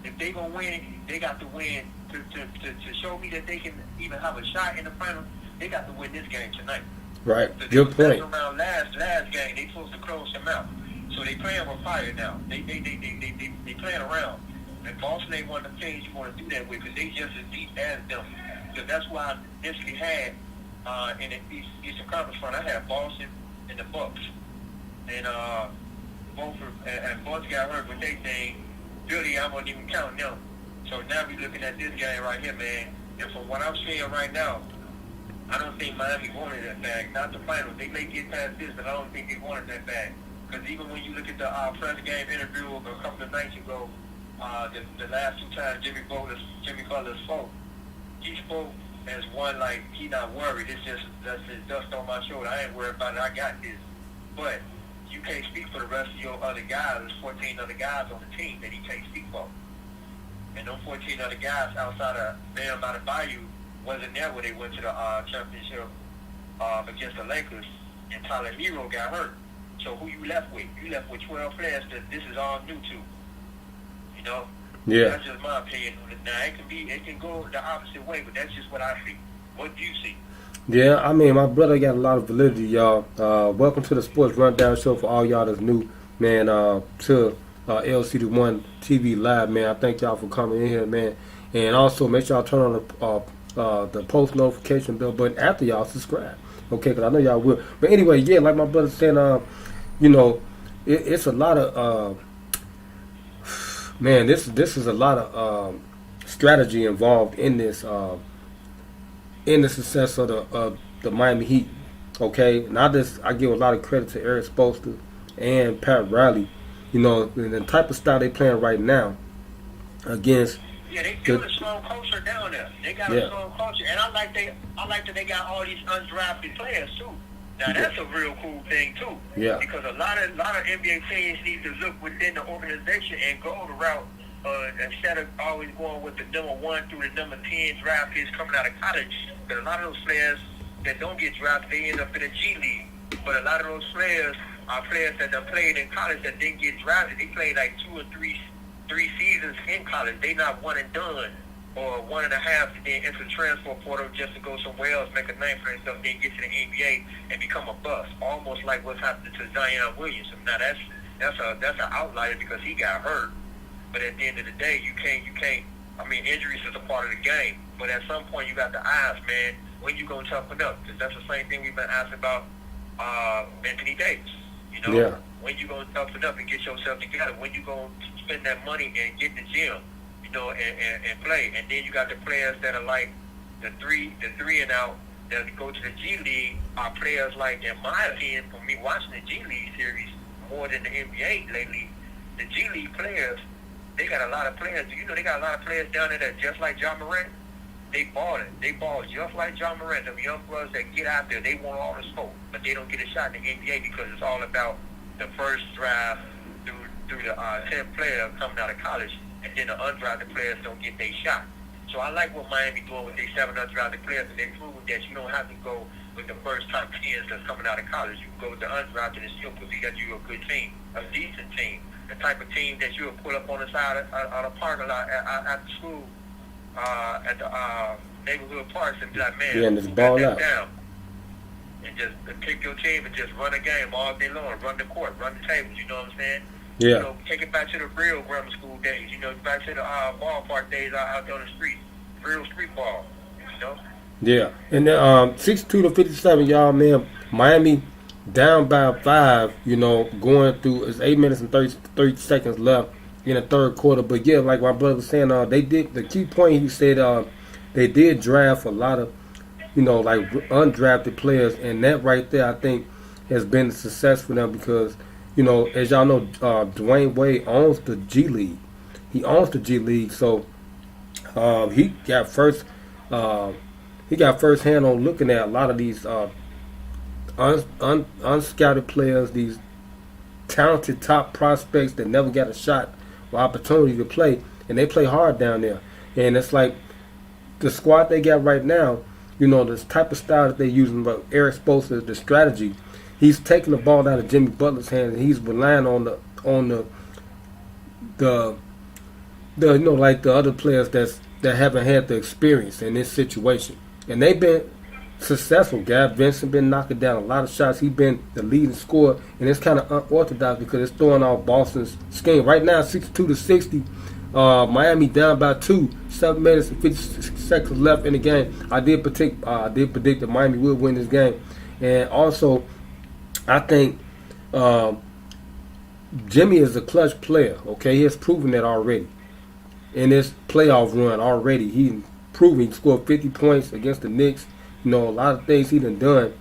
If they gonna win, they got to win to show me that they can even have a shot in the finals. They got to win this game tonight. Right. So Good point. Around last game, they supposed to close them out. So they playing with fire now. They playing around. And Boston ain't one of the teams you want to do that with because they just as deep as them. So that's why I initially had in the Eastern Conference front, I had Boston and the Bucks, and Bucks got hurt with their thing. Philly, I wasn't even counting them. So now we're looking at this game right here, man. And from what I'm seeing right now, I don't think Miami wanted that bag. Not the finals. They may get past this, but I don't think they wanted that bag. Because even when you look at the press game interview a couple of nights ago, the last 2 times Jimmy Butler spoke, he spoke as one like he not worried. That's just dust on my shoulder. I ain't worried about it. I got this. But you can't speak for the rest of your other guys. There's 14 other guys on the team that he can't speak for. And those 14 other guys outside of Bam out of Bayou wasn't there when they went to the championship against the Lakers. And Tyler Hero got hurt. So who you left with? You left with 12 players that this is all new to. You know? Yeah. That's just my opinion on it. Now, it can go the opposite way, but that's just what I see. What do you see? Yeah, I mean, my brother got a lot of validity, y'all. Welcome to the Sports Rundown Show for all y'all that's new, man, to LCDAONE TV Live, man. I thank y'all for coming in here, man. And also, make sure y'all turn on the post notification bell button after y'all subscribe. Okay, because I know y'all will. But anyway, yeah, like my brother said, you know, it's a lot of... man, this is a lot of strategy involved in this in the success of the Miami Heat. Okay, and I give a lot of credit to Eric Spoelstra and Pat Riley. You know, the type of style they playing right now against. Yeah, they built a strong culture down there. They got a strong culture, and I like that they got all these undrafted players too. Now that's a real cool thing too. Yeah. Because a lot of NBA teams need to look within the organization and go the route instead of always going with the number 1 through the number 10 draft picks coming out of college. Because a lot of those players that don't get drafted, they end up in the G League. But a lot of those players are players that have played in college that didn't get drafted. They played like 2 or 3 seasons in college. They not one and done. Or 1.5 to then enter the transfer portal just to go somewhere else, make a name for themselves, then get to the NBA and become a bust. Almost like what's happening to Zion Williamson. Now that's an outlier because he got hurt. But at the end of the day, you can't. I mean, injuries is a part of the game. But at some point, you got to ask, man, when you gonna toughen up? Because that's the same thing we've been asking about Anthony Davis. You know, Yeah. when you gonna toughen up and get yourself together? When you gonna spend that money and get in the gym? You know, and play. And then you got the players that are like the three and out that go to the G League are players like, in my opinion, for me watching the G League series more than the NBA lately, the G League players, they got a lot of players. You know, they got a lot of players down there that just like John Morant. They ball just like John Morant. Them young brothers that get out there, they want all the smoke, but they don't get a shot in the NBA because it's all about the first drive through the 10 players coming out of college, and then the undrafted players don't get their shot. So I like what Miami doing with their 7 undrafted players, and they proving that you don't have to go with the first top 10s that's coming out of college. You can go with the undrafted and still put together you a good team, a decent team, the type of team that you'll pull up on the side of the parking lot at the school, at the neighborhood parks, and be like, man, Yeah, and just ball out. Down. And just pick your team and just run a game all day long, run the court, run the tables, you know what I'm saying? Yeah. You know, take it back to the real grammar school days, you know, back to the ballpark days out there on the street, real street ball, you know? Yeah. And then 62-57, y'all, man, Miami down by 5, you know, going through, it's 8 minutes and 30 seconds left in the third quarter. But yeah, like my brother was saying, they did, the key point, he said, they did draft a lot of, you know, like undrafted players, and that right there, I think, has been a success for them because, you know, as y'all know, Dwayne Wade owns the G League. He owns the G League, so he got first hand on looking at a lot of these unscouted players, these talented top prospects that never got a shot or opportunity to play, and they play hard down there. And it's like the squad they got right now, you know, this type of style that they're using, but Eric Spoelstra, the strategy, he's taking the ball out of Jimmy Butler's hands, and he's relying on the you know, like the other players that haven't had the experience in this situation, and they've been successful. Gab Vincent been knocking down a lot of shots. He's been the leading scorer, and it's kind of unorthodox because it's throwing off Boston's scheme. Right now, 62-60. Miami down by 2, 7 minutes and 56 seconds left in the game. I did predict that Miami would win this game, and also I think Jimmy is a clutch player. Okay, he has proven that already in this playoff run. Already, he proven he scored 50 points against the Knicks. You know, a lot of things he done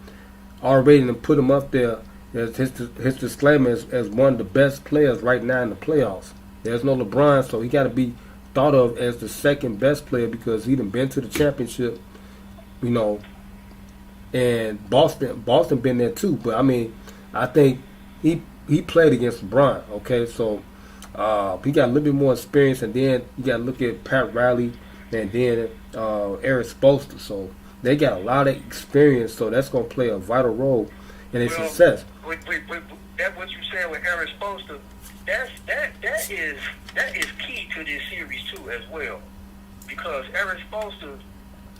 already, and put him up there as his disclaimer as one of the best players right now in the playoffs. There's no LeBron, so he got to be thought of as the second best player because he done been to the championship, you know, and Boston been there too. But I mean, I think he played against LeBron. Okay, so he got a little bit more experience, and then you got to look at Pat Riley and then Eric Spoelstra. So they got a lot of experience, so that's going to play a vital role in their success. That's what you said with Eric Spoelstra. That is key to this series too, as well, because Eric Spoelstra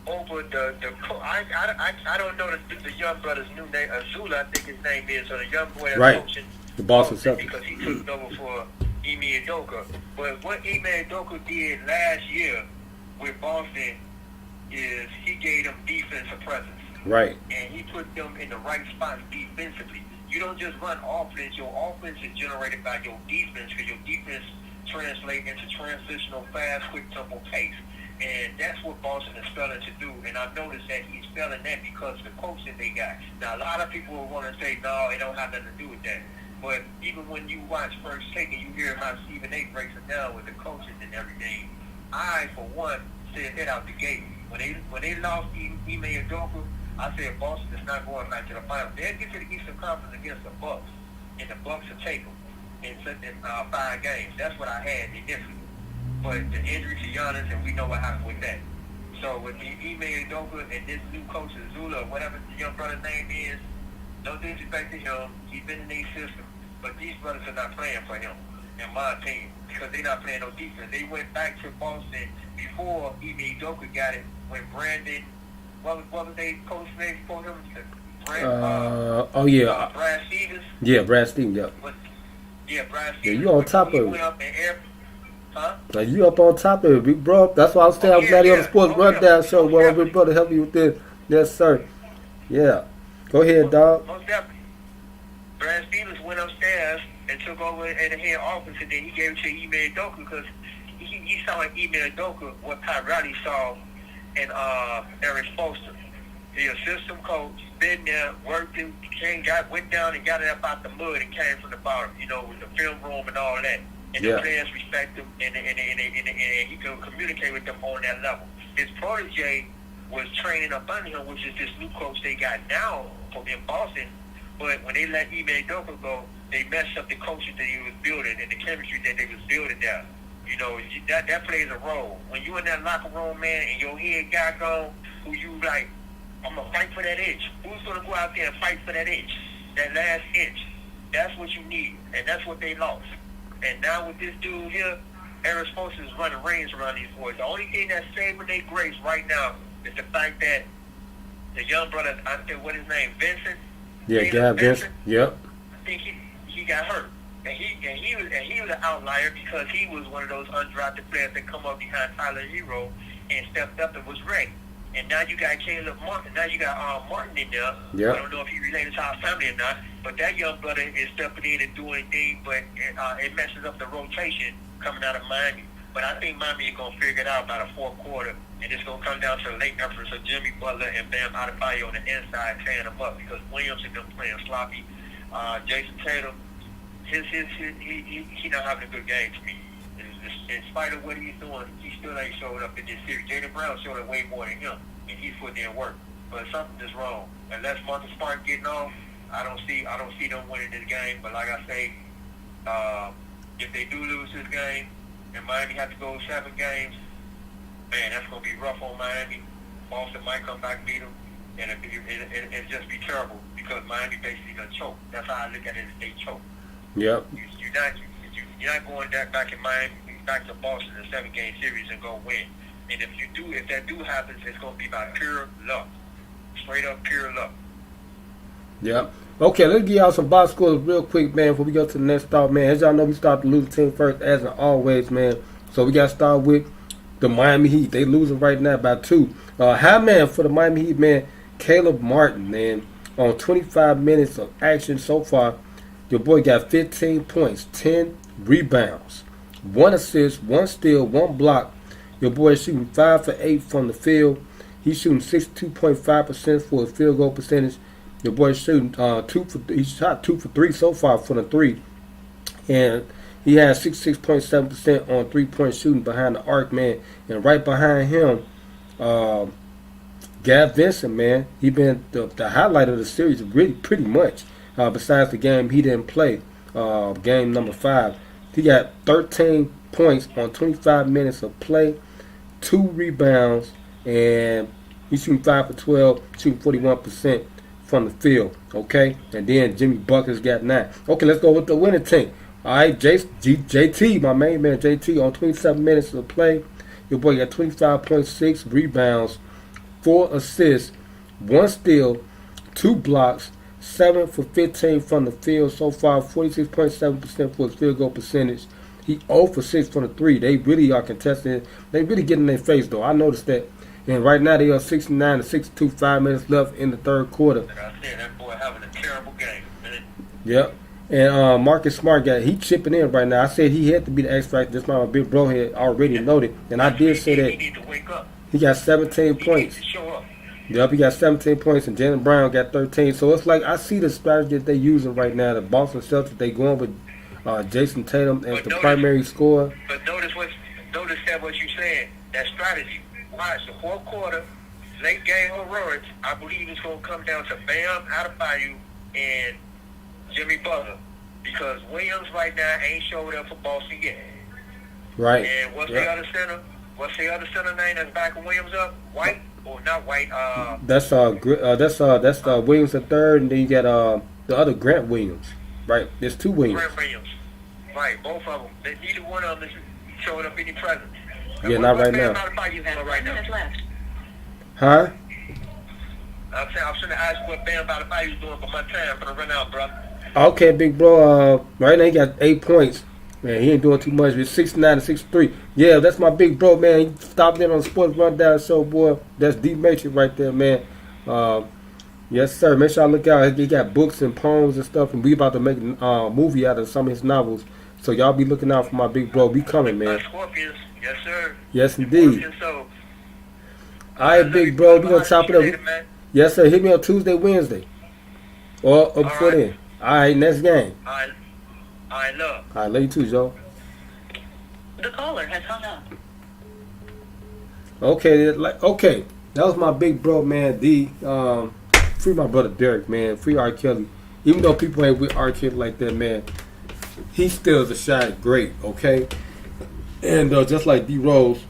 over the I don't know the young brother's new name, Azula, I think his name is, or the young boy that's right, coaching the Boston Celtics, because he took over for Ime Udoka. But what Ime Udoka did last year with Boston is he gave them defensive presence, right, and he put them in the right spots defensively. You don't just run offense. Your offense is generated by your defense, because your defense translates into transitional, fast, quick, tempo pace. And that's what Boston is failing to do. And I noticed that he's failing that because of the coaching they got. Now, a lot of people will want to say, no, it don't have nothing to do with that. But even when you watch First Take and you hear how Stephen A. breaks it down with the coaches and everything, I, for one, said that out the gate. When they lost Ime Udoka, I said Boston is not going back to the finals. They'll get to the Eastern Conference against the Bucks, and the Bucks will take them in 5 games. That's what I had initially. But the injury to Giannis, and we know what happened with that. So with the Ime Udoka and this new coach, Azula, whatever the young brother's name is, no disrespect to him. He's been in their system. But these brothers are not playing for him, in my opinion, because they're not playing no defense. They went back to Boston before Ime Udoka got it, when Brandon, what was they coach name for him? Brad Stevens? Yeah, Brad Stevens, yeah. Brad Stevens. Yeah, you on top of it. Went up and Now you up on top of it, big bro. That's why I was saying I'm glad you're on the Sports Rundown show. Well, my big brother help you with this. Yes, sir. Yeah. Go ahead, dog. Most definitely. Brad Stevens went upstairs and took over in the head office, and then he gave it to Ime Udoka because he saw in Ime Udoka what Pat Riley saw in Eric Spoelstra. The assistant coach, been there, worked it, went down and got it up out the mud and came from the bottom, with the film room and all that. And the players respect him, and he could communicate with them on that level. His protege was training up under him, which is this new coach they got now in Boston. But when they let Ime Udoka go, they messed up the culture that he was building and the chemistry that they was building there. That plays a role. When you in that locker room, man, and your head guy gone, who you like, I'm going to fight for that inch. Who's going to go out there and fight for that inch? That last inch. That's what you need. And that's what they lost. And now with this dude here, Eric Spoelstra is running rings around these boys. The only thing that's saving their grace right now is the fact that the young brother, I think what his name, Vincent? Yeah, Gab Vincent. Yep. I think he got hurt. And he was an outlier because he was one of those undrafted players that come up behind Tyler Hero and stepped up and was ready. And now you got Caleb Martin. Now you got Martin in there. Yep. I don't know if he related to our family or not, but that young brother is stepping in and doing things, but it messes up the rotation coming out of Miami. But I think Miami is going to figure it out by the fourth quarter, and it's going to come down to the late efforts of Jimmy Butler and Bam Adebayo on the inside tearing them up because Williams and them playing sloppy. Jason Tatum, he not having a good game to me. In spite of what he's doing, he still ain't showed up in this series. Jaylen Brown showed up way more than him, and he's putting in work. But something is wrong. Unless Marcus Smart getting off, I don't see them winning this game. But like I say, if they do lose this game, and Miami have to go 7 games, man, that's gonna be rough on Miami. Boston might come back and beat them, and it'll just be terrible because Miami basically gonna choke. That's how I look at it. Is they choke. Yep. You're not going back in Miami, back to Boston in a 7-game series and go win. And if that do happen, it's going to be by pure luck, straight up pure luck. Yep. Okay, let's give y'all some box scores real quick, man, before we go to the next start, man. As y'all know, we start the losing team first, as always, man. So we got to start with the Miami Heat. They losing right now by 2. High man for the Miami Heat, man, Caleb Martin, man, on 25 minutes of action so far. Your boy got 15 points, 10 rebounds, 1 assist, 1 steal, 1 block. Your boy is shooting 5 for 8 from the field. He's shooting 62.5% for his field goal percentage. Your boy is shooting he shot 2 for 3 so far from the 3. And he has 66.7% on 3-point shooting behind the arc, man. And right behind him, Gab Vincent, man. He been the highlight of the series really pretty much. Besides the game he didn't play, game number 5. He got 13 points on 25 minutes of play, 2 rebounds, and he's shooting 5 for 12, shooting 41% from the field. Okay, and then Jimmy Bucket's got 9. Okay, let's go with the winning team. All right, JT, my main man, JT, on 27 minutes of play, your boy got 25.6 rebounds, 4 assists, 1 steal, 2 blocks, 7 for 15 from the field so far, 46.7% for his field goal percentage. He 0 for 6 from the 3. They really are contesting. They really get in their face, though. I noticed that. And right now they are 69 to 62, 5 minutes left in the third quarter. Like I said, that boy having a terrible game, man. Yep. And Marcus Smart he chipping in right now. I said he had to be the X factor. That's why my big bro had already noted. And I did say that he need to wake up. He got 17 points. He needs to show up. Yep, he got 17 points, and Jaylen Brown got 13. So it's like I see the strategy that they're using right now. The Boston Celtics, they going with Jason Tatum as the primary scorer. But notice what you said. That strategy. Watch the fourth quarter, late game heroics. I believe it's going to come down to Bam Adebayo and Jimmy Butler because Williams right now ain't showed up for Boston yet. Right. And what's the other center? What's the other center name that's backing Williams up? White. Or not White. That's Williams the third, and then you got the other Grant Williams. Right, there's 2 Williams. Grant Williams. Right, both of them. Neither one of them is showing up any presence. Yeah, not right now. Right now. Huh? I'm trying to ask what Bam Adebayo is doing for my time. I'm gonna run out, bro. Okay, big bro. Right now he got 8 points. Man, he ain't doing too much. It's 69 to 63. Yeah, that's my big bro, man. He stopped in on the Sports Rundown show, boy. That's D Matrix right there, man. Yes, sir. Make sure I look out. He got books and poems and stuff, and we about to make a movie out of some of his novels. So y'all be looking out for my big bro. We coming, man. Scorpions, yes sir. Yes, indeed. So, All right, big bro. We gonna chop it up. Yes, sir. Hit me on Tuesday, Wednesday, or before then. All right, next game. I love. All right, love you too, Joe. The caller has hung up. Okay, okay. That was my big bro, man. Free my brother Derek, man. Free R. Kelly. Even though people ain't with R. Kelly like that, man, he still is a shot great, okay? And just like D Rose,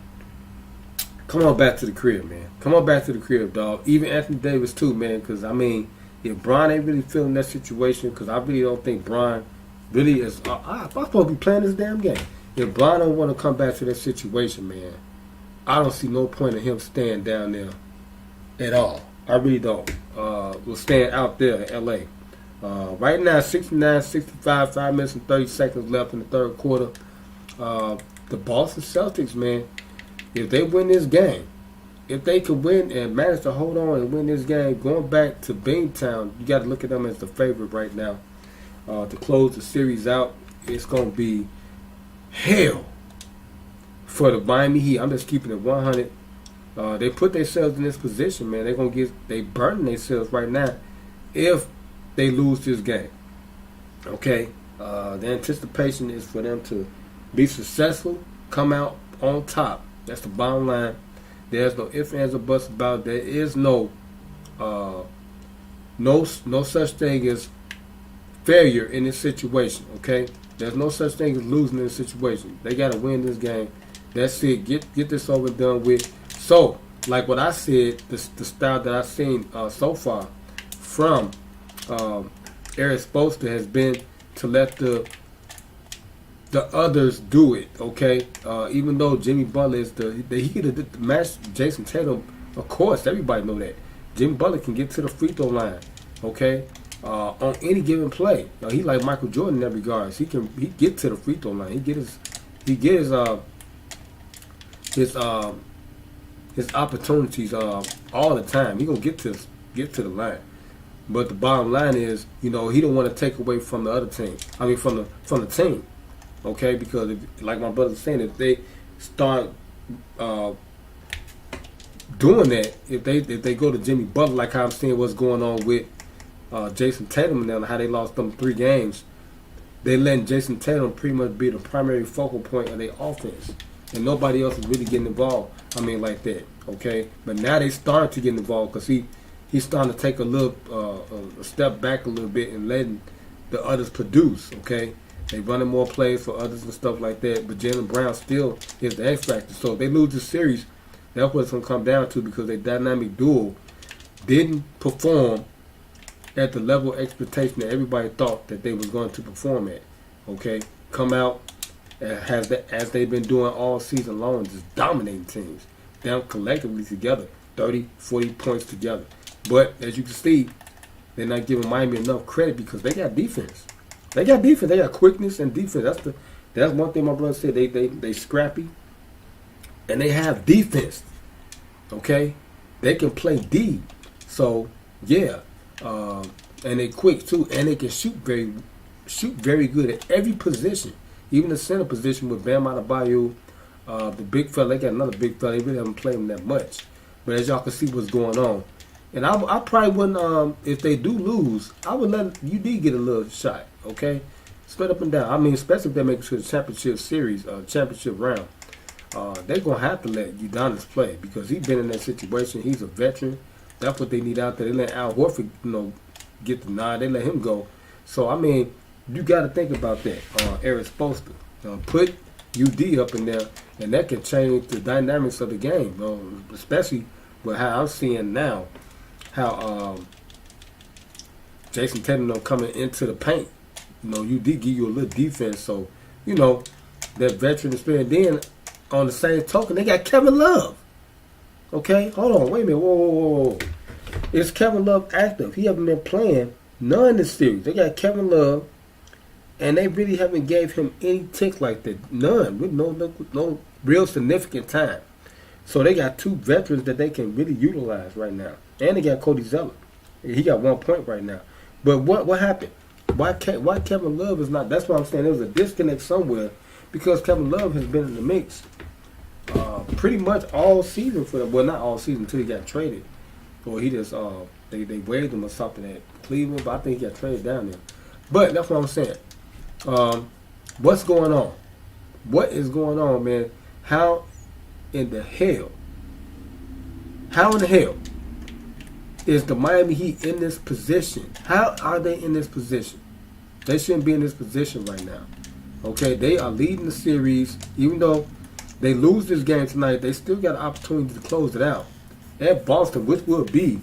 come on back to the crib, man. Come on back to the crib, dog. Even Anthony Davis too, man. Because I mean, if Bron ain't really feeling that situation, because I really don't think Bron really is. I'm supposed to be playing this damn game. If Bron don't want to come back to that situation, man, I don't see no point in him staying down there at all. I really don't. We'll stand out there in L.A. Right now, 69-65, 5 minutes and 30 seconds left in the third quarter. The Boston Celtics, man, if they win this game, if they could win and manage to hold on and win this game, going back to Beantown, you got to look at them as the favorite right now. To close the series out, it's going to be hell for the Miami Heat. I'm just keeping it 100. They put themselves in this position, man. They burning themselves right now if they lose this game. Okay, the anticipation is for them to be successful, come out on top. That's the bottom line. There's no ifs, ands, or buts about it. There is no such thing as failure in this situation. Okay, there's no such thing as losing in this situation. They got to win this game. That's it. Get this over and done with. So, like what I said, the style that I've seen so far from Eric Spoelstra has been to let the others do it. Okay, even though Jimmy Butler is he could have matched Jason Tatum. Of course, everybody know that Jimmy Butler can get to the free throw line. Okay, on any given play, he like Michael Jordan in that regards. He get to the free throw line. He get his opportunities all the time. He gonna get to the line. But the bottom line is, he don't want to take away from the other team. I mean, from the team. Okay, because like my brother's saying, if they start doing that, if they go to Jimmy Butler, like how I'm seeing what's going on with Jason Tatum and them, how they lost them 3 games, they letting Jason Tatum pretty much be the primary focal point of their offense, and nobody else is really getting involved. I mean, like that. Okay, but now they starting to get involved because he's starting to take a step back a little bit and letting the others produce. Okay. They running more plays for others and stuff like that, but Jaylen Brown still is the X factor. So if they lose this series, that's what it's going to come down to, because their dynamic duo didn't perform at the level of expectation that everybody thought that they was going to perform at. Okay, come out as they've been doing all season long, just dominating teams. Them collectively together, 30, 40 points together. But as you can see, they're not giving Miami enough credit because they got defense. They got defense. They got quickness and defense. That's one thing my brother said. They scrappy, and they have defense. Okay, they can play D. So yeah, and they quick too, and they can shoot very good at every position, even the center position with Bam Adebayo, the big fella. They got another big fella. They really haven't played him that much, but as y'all can see what's going on. And I probably wouldn't, if they do lose, I would let UD get a little shot, okay? Straight up and down. I mean, especially if they make it to the championship series, championship round. They're going to have to let Udonis play because he's been in that situation. He's a veteran. That's what they need out there. They let Al Horford, get the nod. They let him go. So, I mean, you got to think about that, Eric Spoelstra. Put UD up in there, and that can change the dynamics of the game, especially with how I'm seeing now. How Jason Tatum coming into the paint. You did give you a little defense, so that veteran experience. Then on the same token, they got Kevin Love. Okay, hold on, wait a minute, whoa. Is Kevin Love active? He haven't been playing none this series. They got Kevin Love, and they really haven't gave him any ticks like that. None, with no real significant time. So they got 2 veterans that they can really utilize right now. And they got Cody Zeller. He got 1 point right now. But what happened? Why Kevin Love is not? That's what I'm saying. There was a disconnect somewhere because Kevin Love has been in the mix pretty much all season for them. Well, not all season until he got traded, or he just they waived him or something at Cleveland. But I think he got traded down there. But that's what I'm saying. What's going on? What is going on, man? How in the hell? How in the hell is the Miami Heat in this position? How are they in this position? They shouldn't be in this position right now. Okay, they are leading the series. Even though they lose this game tonight, they still got an opportunity to close it out at Boston, which will be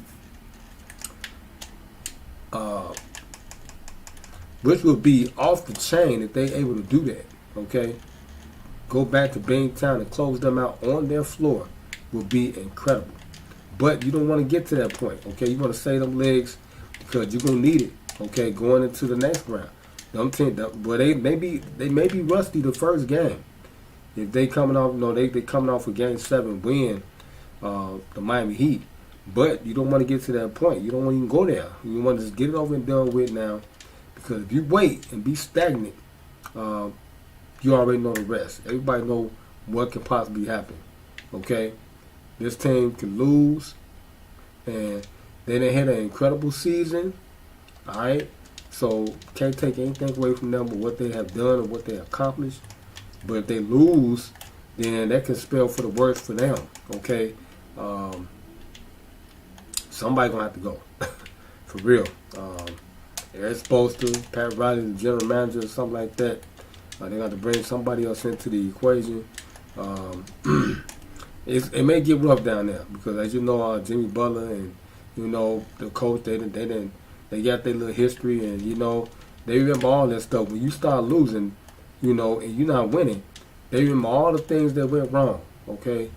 off the chain if they're able to do that. Okay, go back to Bingtown and close them out on their floor will be incredible. But you don't want to get to that point, okay? You want to save them legs because you're gonna need it, okay? Going into the next round, them team, well, they may be rusty the first game. If they coming off, they coming off a game 7 win, the Miami Heat. But you don't want to get to that point. You don't want to even go there. You want to just get it over and done with now, because if you wait and be stagnant, you already know the rest. Everybody know what can possibly happen, okay? This team can lose, and they done had an incredible season, all right? So can't take anything away from them but what they have done and what they accomplished. But if they lose, then that can spell for the worst for them, okay? Somebody gonna have to go, for real. They're supposed to. Pat Riley, the general manager, or something like that. They got to bring somebody else into the equation. It may get rough down there because, as you know, Jimmy Butler and the coach, they got their little history, and they remember all that stuff. When you start losing, and you're not winning, they remember all the things that went wrong. Okay,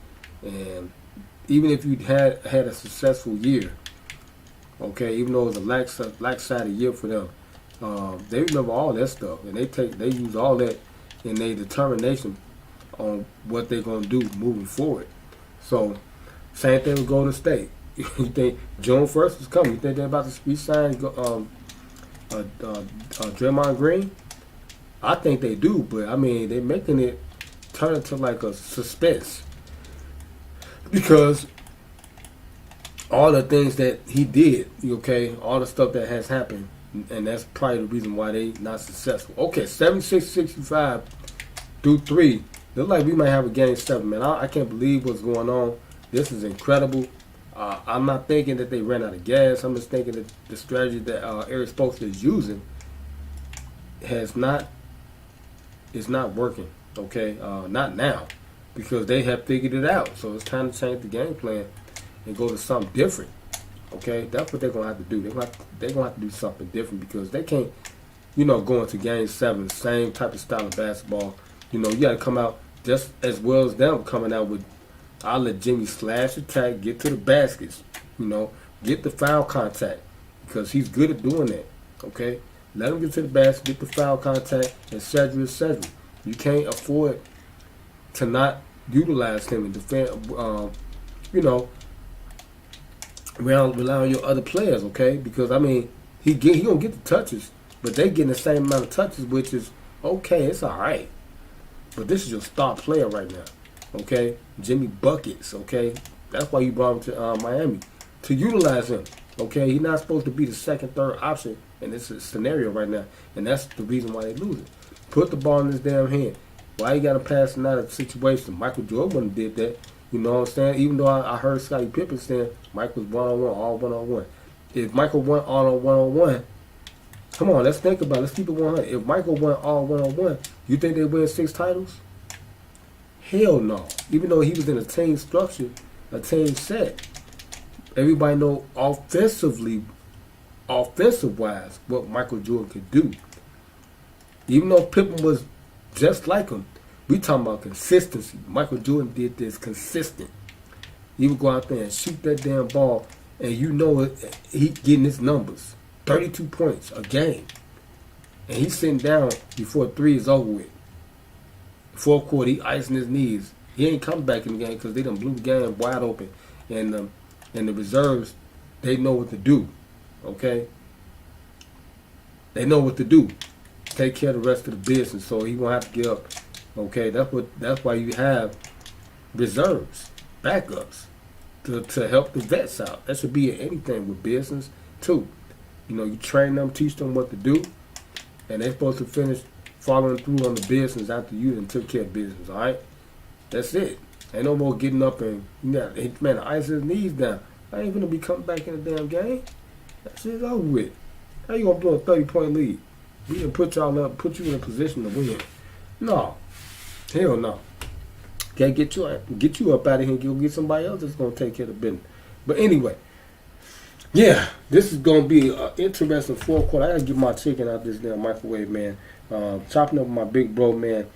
and even if you had a successful year, okay, even though it was a lax-sided year for them, they remember all that stuff, and they use all that in their determination on what they're gonna do moving forward. So, same thing with Golden State. You think June 1st is coming? You think they're about to re-sign Draymond Green? I think they do, but I mean, they're making it turn into like a suspense because all the things that he did, okay, all the stuff that has happened, and that's probably the reason why they not successful. Okay, 76-65 through 3. Looks like we might have a game 7, man. I can't believe what's going on. This is incredible. I'm not thinking that they ran out of gas. I'm just thinking that the strategy that Eric Spoelstra is using is not working. Okay, not now, because they have figured it out. So it's time to change the game plan and go to something different. Okay, that's what they're gonna have to do. They're gonna have to do something different because they can't, go into game 7, the same type of style of basketball. You got to come out just as well as them coming out with, I'll let Jimmy slash attack, get to the baskets, get the foul contact because he's good at doing that, okay? Let him get to the basket, get the foul contact, etc., etc. You can't afford to not utilize him and defend, rely on your other players, okay? Because, I mean, he going to get the touches, but they getting the same amount of touches, which is, okay, it's all right. But this is your star player right now, okay? Jimmy Buckets, okay? That's why you brought him to Miami, to utilize him, okay? He's not supposed to be the second, third option in this scenario right now, and that's the reason why they lose it. Put the ball in his damn hand. Why you got to pass him out of the situation? Michael Jordan wouldn't did that, you know what I'm saying? Even though I heard Scottie Pippen saying Michael's one-on-one, all one-on-one. If Michael went all on one-on-one, come on, let's think about it. Let's keep it 100. If Michael went all one-on-one, you think they win 6 titles? Hell no. Even though he was in a team structure, a team set, everybody know offensive-wise, what Michael Jordan could do. Even though Pippen was just like him, we talking about consistency. Michael Jordan did this consistent. He would go out there and shoot that damn ball, and he getting his numbers. 32 points a game. And he's sitting down before 3 is over with. Fourth quarter, he icing his knees. He ain't come back in the game because they done blew the game wide open. And the reserves, they know what to do. Okay, they know what to do. Take care of the rest of the business, so he won't have to get up. Okay, that's why you have reserves, backups to help the vets out. That should be anything with business too. You know, you train them, teach them what to do, and they're supposed to finish following through on the business after you done took care of business. All right, that's it. Ain't no more getting up and man, ice his knees down. I ain't gonna be coming back in the damn game. That shit's over with. How you gonna blow a 30-point lead? We can put y'all up, put you in a position to win. No, hell no. Can't get you up out of here and go get somebody else that's gonna take care of the business. But anyway, yeah, this is gonna be an interesting fourth quarter. I gotta get my chicken out this damn microwave, man. Chopping up with my big bro, man.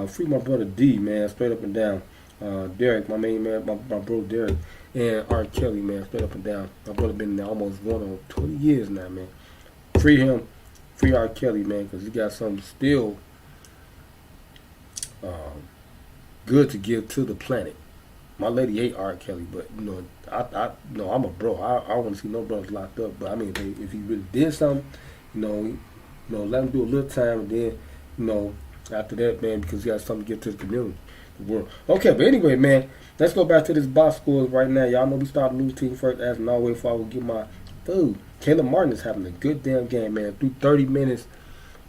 Free my brother D, man, straight up and down. Derek, my main man, my bro Derek, and R. Kelly, man, straight up and down. My brother been in there almost going on 20 years now, man. Free him, free R. Kelly, man, because he got something still good to give to the planet. My lady hate R. Kelly, but you know, I'm a bro. I don't want to see no brothers locked up. But I mean, if he really did something, you know, let him do a little time, and then, you know, after that, man, because he got something to give to the community, the world. Okay, but anyway, man, let's go back to this box scores right now. Y'all know we started losing team first, as always. Before I will get my food, Caleb Martin is having a good damn game, man. Through 30 minutes,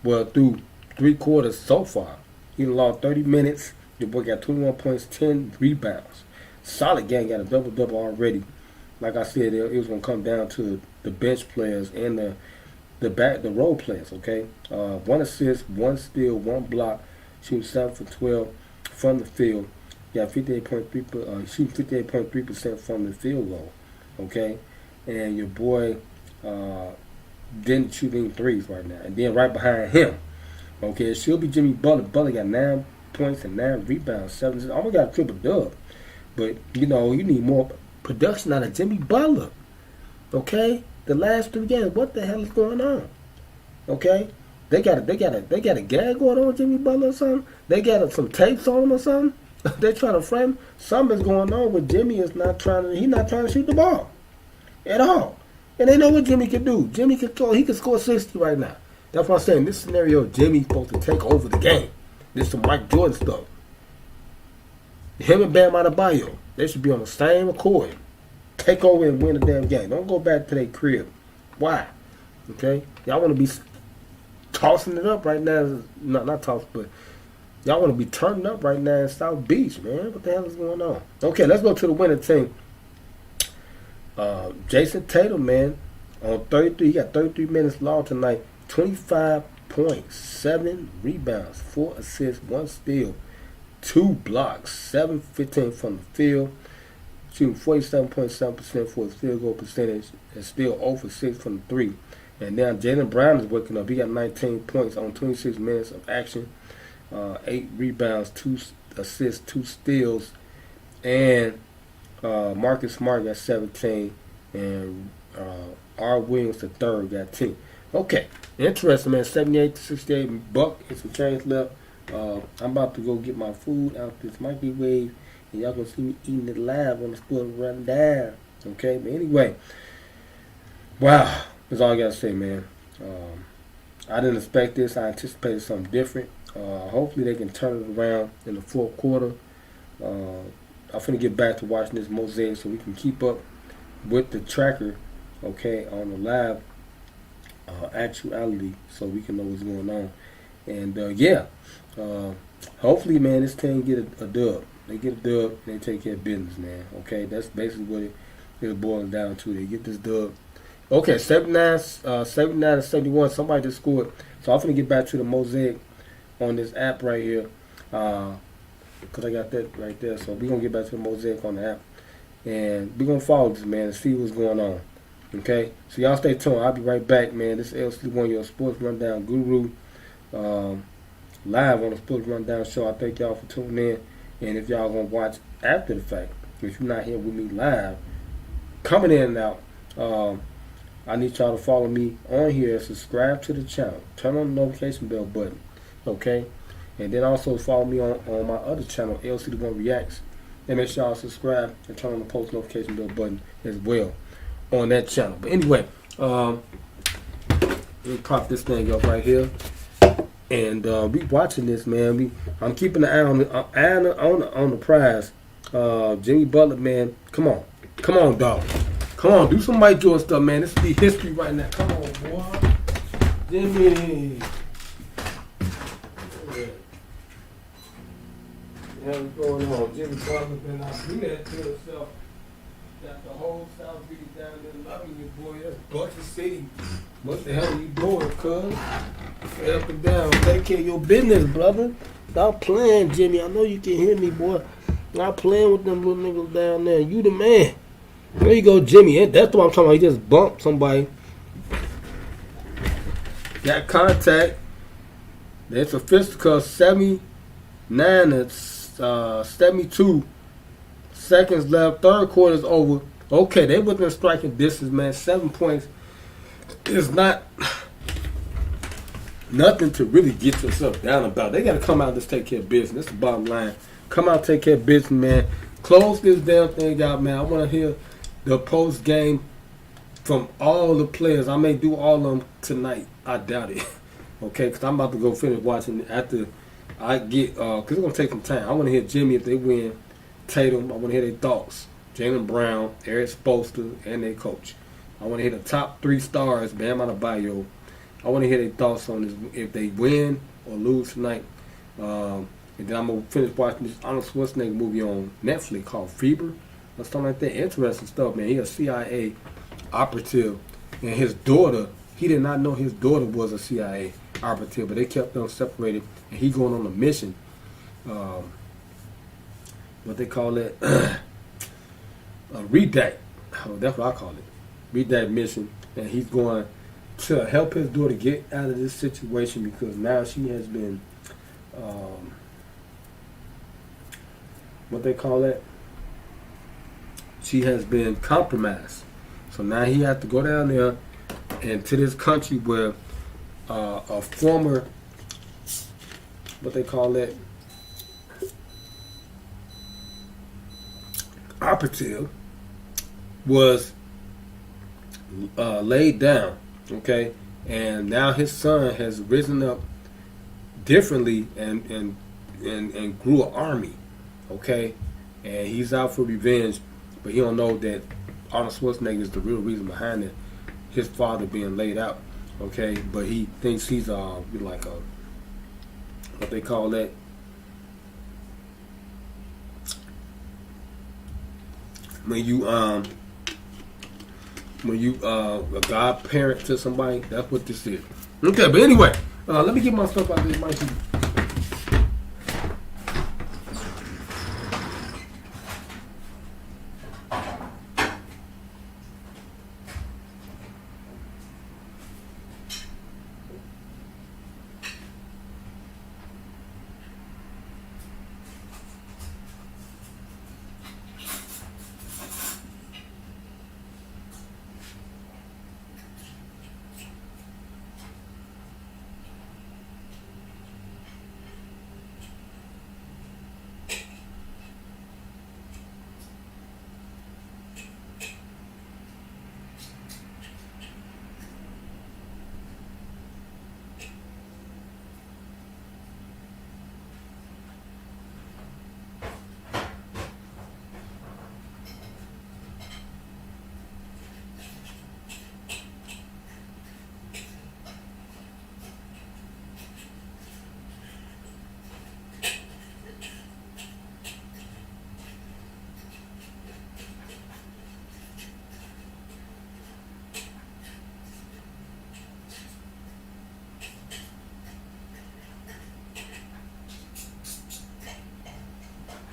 well, through 3 quarters so far, he lost 30 minutes. Your boy got 21 points, 10 rebounds. Solid game, got a double-double already. Like I said, it was going to come down to the bench players and the role players, okay? 1 assist, 1 steal, 1 block, shooting 7 for 12 from the field. Got 58.3, shooting 58.3% from the field goal, okay? And your boy didn't shoot any threes right now. And then right behind him, okay, it should be Jimmy Butler. Butler got 9 points and 9 rebounds, 7. Almost got a triple dub. But you know, you need more production out of Jimmy Butler. Okay? The last 3 games, what the hell is going on? Okay? They got a gag going on with Jimmy Butler or something? They got some tapes on him or something? They trying to frame him? Something's going on with Jimmy he's not trying to shoot the ball. At all. And they know what Jimmy can do. Jimmy can score, he can score 60 right now. That's what I'm saying. This scenario, Jimmy's supposed to take over the game. This is some Mike Jordan stuff. Him and Bam Adebayo, they should be on the same accord. Take over and win the damn game. Don't go back to their crib. Why? Okay? Y'all want to be tossing it up right now. Not toss, but y'all want to be turning up right now in South Beach, man. What the hell is going on? Okay, let's go to the winning team. Jason Tatum, man, on 33. He got 33 minutes long tonight. 25 points, 7 rebounds, 4 assists, 1 steal, 2 blocks, 7-15 from the field, shooting 47.7% for his field goal percentage, and still 0 for 6 from the 3. And now Jaylen Brown is waking up. He got 19 points on 26 minutes of action, 8 rebounds, 2 assists, 2 steals, and Marcus Smart got 17, and R. Williams III got 10. Okay, interesting, man. 78-68 buck and some change left. I'm about to go get my food out this microwave, and y'all gonna see me eating it live on the Sports Rundown. Okay, but anyway, wow, that's all I gotta say, man. I didn't expect this. I anticipated something different. Hopefully they can turn it around in the fourth quarter. I'm finna get back to watching this mosaic so we can keep up with the tracker, okay, on the live actuality, so we can know what's going on. And hopefully, man, this team get a dub. They get a dub, and they take care of business, man. Okay, that's basically what it boils down to. They get this dub. Okay, 79-71. Somebody just scored. So I'm gonna get back to the mosaic on this app right here, because I got that right there. So we're gonna get back to the mosaic on the app, and we're gonna follow this, man, and see what's going on. Okay, so y'all stay tuned. I'll be right back, man. This is LCDAONE, your Sports Rundown guru, live on the Sports Rundown show. I thank y'all for tuning in. And if y'all gonna watch after the fact, if you're not here with me live, coming in and out, I need y'all to follow me on here, subscribe to the channel, turn on the notification bell button, okay? And then also follow me on my other channel, LCDAONE Reacts, and make sure y'all subscribe and turn on the post notification bell button as well on that channel. But anyway, Let me prop this thing up right here. And we watching this, man. I'm keeping an eye on the prize. Jimmy Butler, man. Come on, dog. Come on, do some Mike Jordan stuff, man. This is the history right now. Come on, boy. Jimmy. What's going on? Jimmy Butler been out do that to himself. Got the whole South Beach down there loving you, boy. That's Bucket City. What the hell are you doing, cuz? Up and down. Take care of your business, brother. Stop playing, Jimmy. I know you can hear me, boy. Stop playing with them little niggas down there. You the man. There you go, Jimmy. That's what I'm talking about. He just bumped somebody. Got contact. It's a fisticuff. 79 to 72 seconds left. Third quarter's over. Okay, they within striking distance, man. 7 points is not nothing to really get yourself down about. They got to come out and just take care of business. That's the bottom line. Come out, take care of business, man. Close this damn thing out, man. I want to hear the post game from all the players. I may do all of them tonight. I doubt it. Okay, because I'm about to go finish watching after I get, because it's going to take some time. I want to hear Jimmy if they win, Tatum. I want to hear their thoughts. Jaylen Brown, Eric Spoelstra, and their coach. I want to hear the top 3 stars, Bam Adebayo. I want to hear their thoughts on this, if they win or lose tonight. And then I'm going to finish watching this Arnold Schwarzenegger movie on Netflix called Fever or something like that. Interesting stuff, man. He's a CIA operative. And his daughter, he did not know his daughter was a CIA operative, but they kept them separated. And he going on a mission. What they call it? A redact. Oh, that's what I call it. Redact mission. And he's going to help his daughter get out of this situation because now she has been what they call it? She has been compromised. So now he has to go down there and to this country where a former, what they call it, operative was laid down, okay? And now his son has risen up differently and grew an army. Okay, and he's out for revenge, but he don't know that Arnold Schwarzenegger is the real reason behind it. His father being laid out. Okay, but he thinks he's like a, what they call that, when you a godparent to somebody. That's what this is. Okay, but anyway, let me get my stuff out there.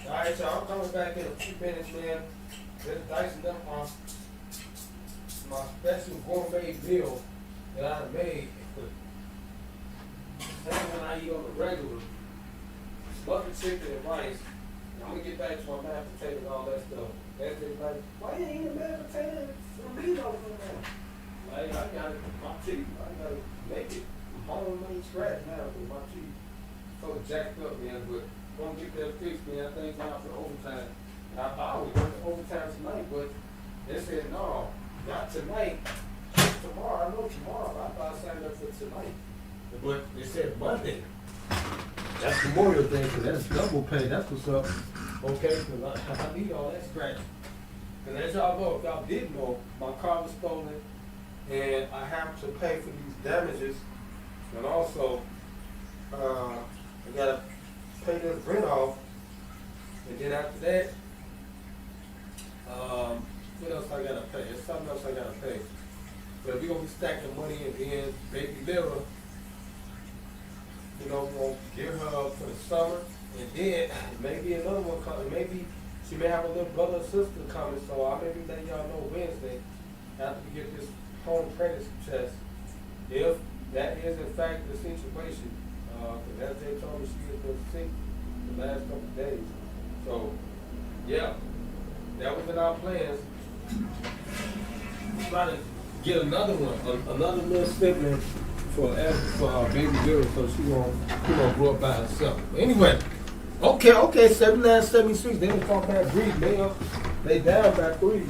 Alright, y'all, I'm coming back in a few minutes, man. Just dicing up my special gourmet meal that I made. That's when I eat on the regular. Bucket chicken and rice. I'm gonna get back to my mashed potato and all that stuff. That's it, like, why you ain't eating mashed potato and some meat over there? Like, I got it, my teeth. I gotta make it homemade scratch now with my teeth. So jacked up, man, but gonna get that fixed, man. Thanks out for overtime. And I thought I was working overtime tonight, but they said no, not tonight, tomorrow. tomorrow. I know tomorrow. I thought I signed up for tonight. But they said Monday. That's Memorial Day, because that's double pay. That's what's up. Okay, because I need all that scratch. And as y'all know, if y'all didn't know, my car was stolen, and I have to pay for these damages. And also, I got to pay this rent off. And then after that, what else I got to pay? There's something else I got to pay. But we're going to be stacking money, and then Baby Lyra, you know, we're going to give her up for the summer. And then maybe another one coming. Maybe she may have a little brother or sister coming. So I may be letting y'all know Wednesday after we get this home pregnancy test. If that is in fact the situation, because as they told me, she has been sick the last couple of days. So, yeah, that was in our plans. Try to get another one, another little sibling for Baby Lyra, so she won't grow up by herself. But anyway, okay, 79-76. They didn't fall back breathe. They down by 3.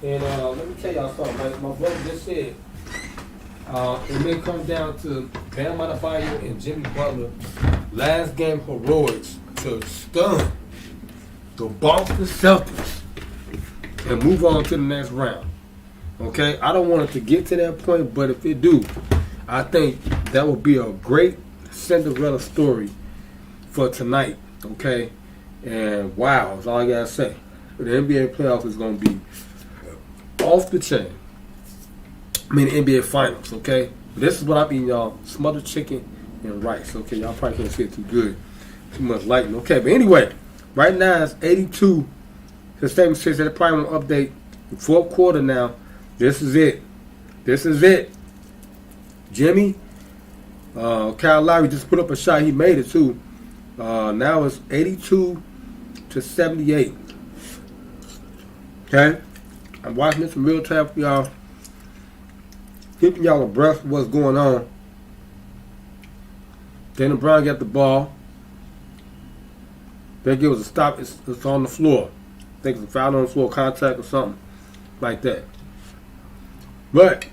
And let me tell y'all something. Like my brother just said, it may come down to Bam Adebayo and Jimmy Butler last game heroics to stun the Boston Celtics and move on to the next round. Okay, I don't want it to get to that point, but if it do, I think that would be a great Cinderella story for tonight. Okay, and wow, that's all I gotta say. The NBA playoffs is gonna be off the chain. I mean, the NBA Finals, okay? This is what I'm eating, y'all. Smothered chicken and rice, okay? Y'all probably can't see it too good. Too much lighting, okay? But anyway, right now it's 82 to 76. They probably won't update the fourth quarter now. This is it. This is it. Jimmy, Kyle Lowry just put up a shot. He made it, too. Now it's 82 to 78. Okay? I'm watching this in real time for y'all. Keeping y'all abreast of what's going on. Jaylen Brown got the ball. They give us a stop. It's on the floor. I think it's a foul on the floor, contact or something like that. But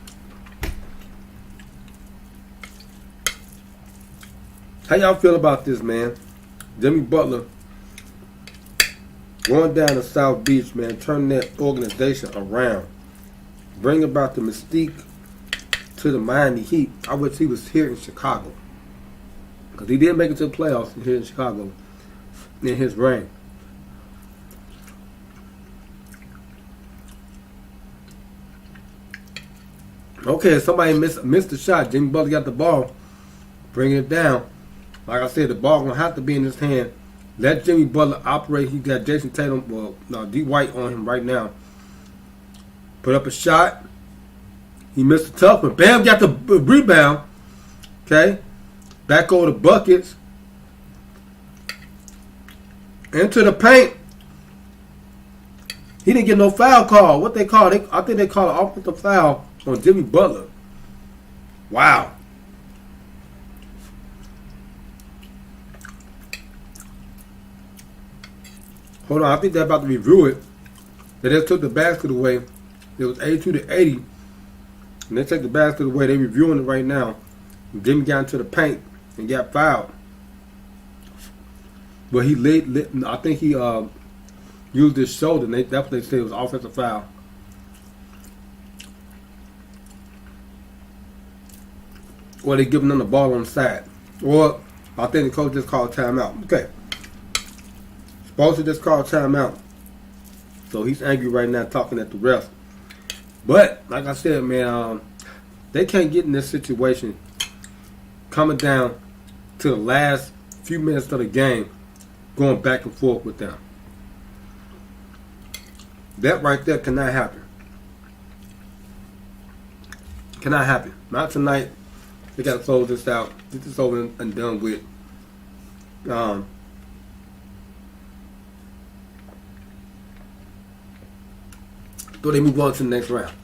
how y'all feel about this, man? Jimmy Butler going down to South Beach, man, turning that organization around. Bring about the mystique to the Miami Heat. I wish he was here in Chicago, because he did make it to the playoffs here in Chicago in his reign. Okay, somebody missed the shot. Jimmy Butler got the ball, bringing it down. Like I said, the ball gonna have to be in his hand. Let Jimmy Butler operate. He got Jason Tatum, D. White on him right now. Put up a shot. He missed a tough one. Bam got the rebound. Okay. Back over the buckets. Into the paint. He didn't get no foul call. What they call? I think they call an offensive foul on Jimmy Butler. Wow. Hold on. I think they're about to review it. They just took the basket away. It was 82 to 80. And they take the basket away. They're reviewing it right now. And Jimmy got into the paint and got fouled. But he I think he used his shoulder. And that's what they said, it was an offensive foul. Or they giving them the ball on the side. Or I think the coach just called timeout. Okay. Supposed to just call timeout. So he's angry right now, talking at the refs. But like I said, man, they can't get in this situation coming down to the last few minutes of the game, going back and forth with them. That right there cannot happen. Cannot happen. Not tonight. They got to close this out. Get this over and done with. So they move on to the next round.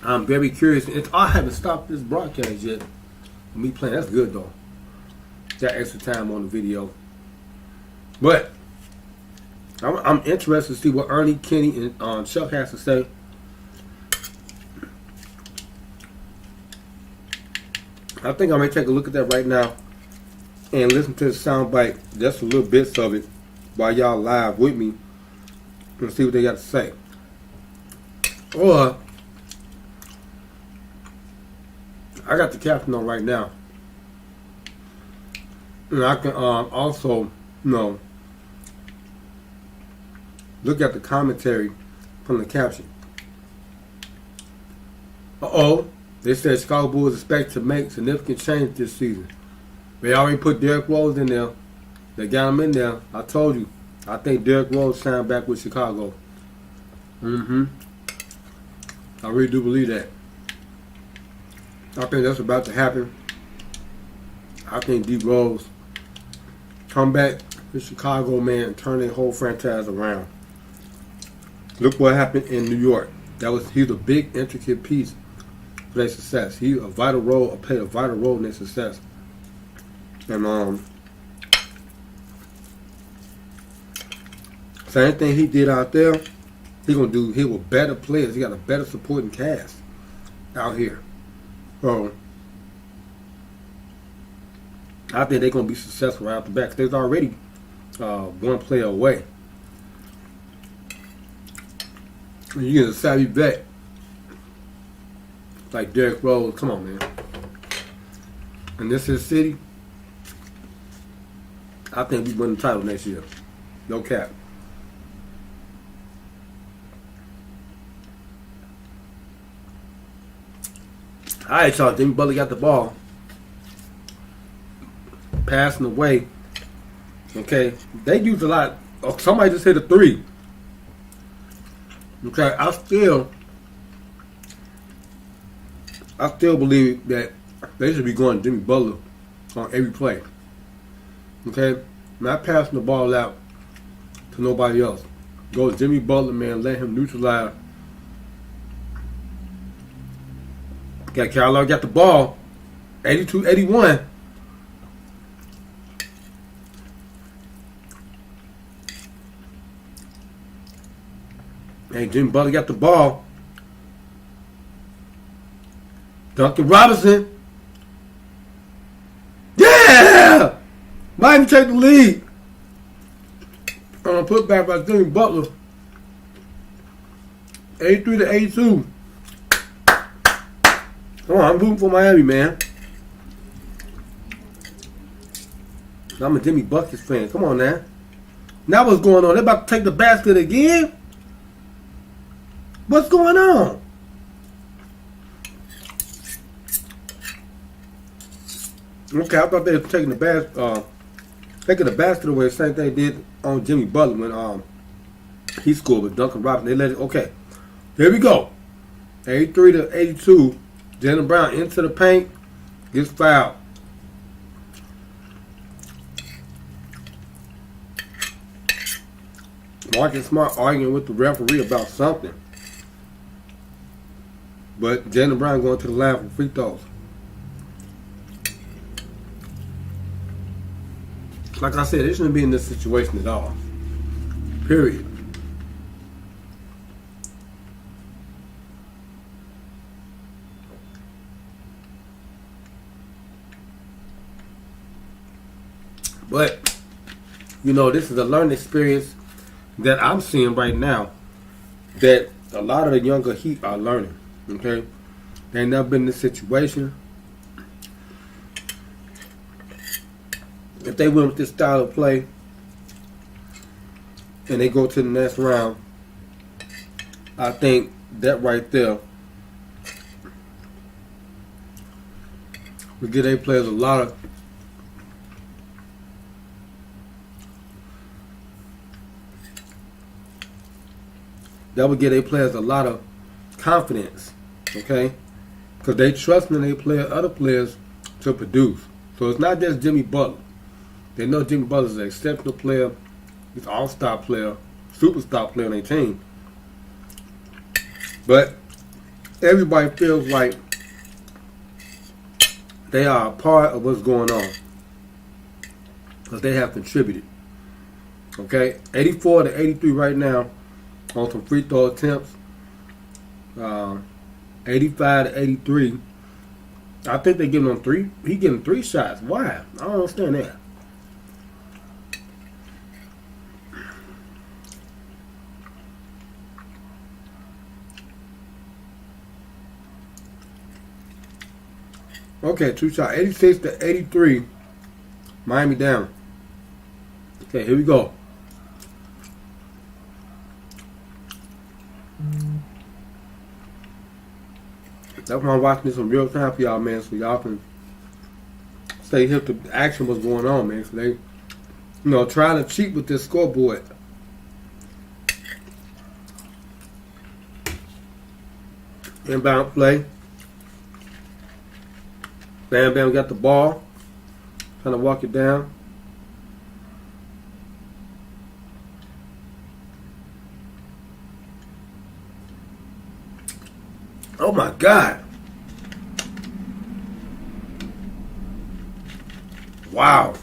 I'm very curious. I haven't stopped this broadcast yet. Me playing, that's good though. That extra time on the video. But I'm interested to see what Ernie, Kenny, and Chuck has to say I think I may take a look at that right now and listen to the soundbite, just a little bits of it, while y'all live with me, and see what they got to say. Or I got the caption on right now, and I can also, look at the commentary from the caption. They said Chicago Bulls expect to make significant change this season. They already put Derrick Rose in there. They got him in there. I told you. I think Derrick Rose signed back with Chicago. I really do believe that. I think that's about to happen. I think D Rose come back to Chicago, man, and turn their whole franchise around. Look what happened in New York. He's a big, intricate piece for their success. He played a vital role in their success. And same thing he did out there, he gonna do here with better players. He got a better supporting cast out here. So I think they're gonna be successful right out the back. There's already one player away. And you get a savvy vet like Derrick Rose. Come on, man. And this is city. I think we win the title next year. No cap. Alright, y'all. Jimmy Butler got the ball. Passing away. Okay. They used a lot. Oh, somebody just hit a three. Okay. I still believe that they should be going Jimmy Butler on every play. Okay? Not passing the ball out to nobody else. Go Jimmy Butler, man. Let him neutralize. Okay, Carolina got the ball. 82-81. Hey, Jimmy Butler got the ball. Duncan Robinson. Yeah! Miami take the lead. On a putback by Jimmy Butler. 83-82. Come on, I'm rooting for Miami, man. I'm a Jimmy Buckets fan. Come on, now. Now what's going on? They're about to take the basket again? What's going on? Okay, I thought they were taking the basket away. The same thing they did on Jimmy Butler when he scored with Duncan Robinson. They let it. Okay, here we go. 83-82. Jaylen Brown into the paint, gets fouled. Marcus Smart arguing with the referee about something. But Jaylen Brown going to the line for free throws. Like I said, they shouldn't be in this situation at all. Period. But, this is a learning experience that I'm seeing right now that a lot of the younger Heat are learning. Okay? They ain't never been in this situation. If they went with this style of play and they go to the next round, I think that right there will give their players a lot of confidence, okay? Because they trust in other players to produce. So it's not just Jimmy Butler. They know Jimmy Butler's an exceptional player. He's an all-star player, superstar player on their team. But everybody feels like they are a part of what's going on because they have contributed. Okay, 84-83 right now on some free throw attempts. 85-83 I think they giving him 3. He getting 3 shots. Why? I don't understand that. Okay, 2 shots. 86-83. Miami down. Okay, here we go. That's why I'm watching this in real time for y'all, man, so y'all can stay hip to the action what's going on, man. So they, trying to cheat with this scoreboard. Inbound play. Bam Bam got the ball. Trying to walk it down. Oh my God. Wow.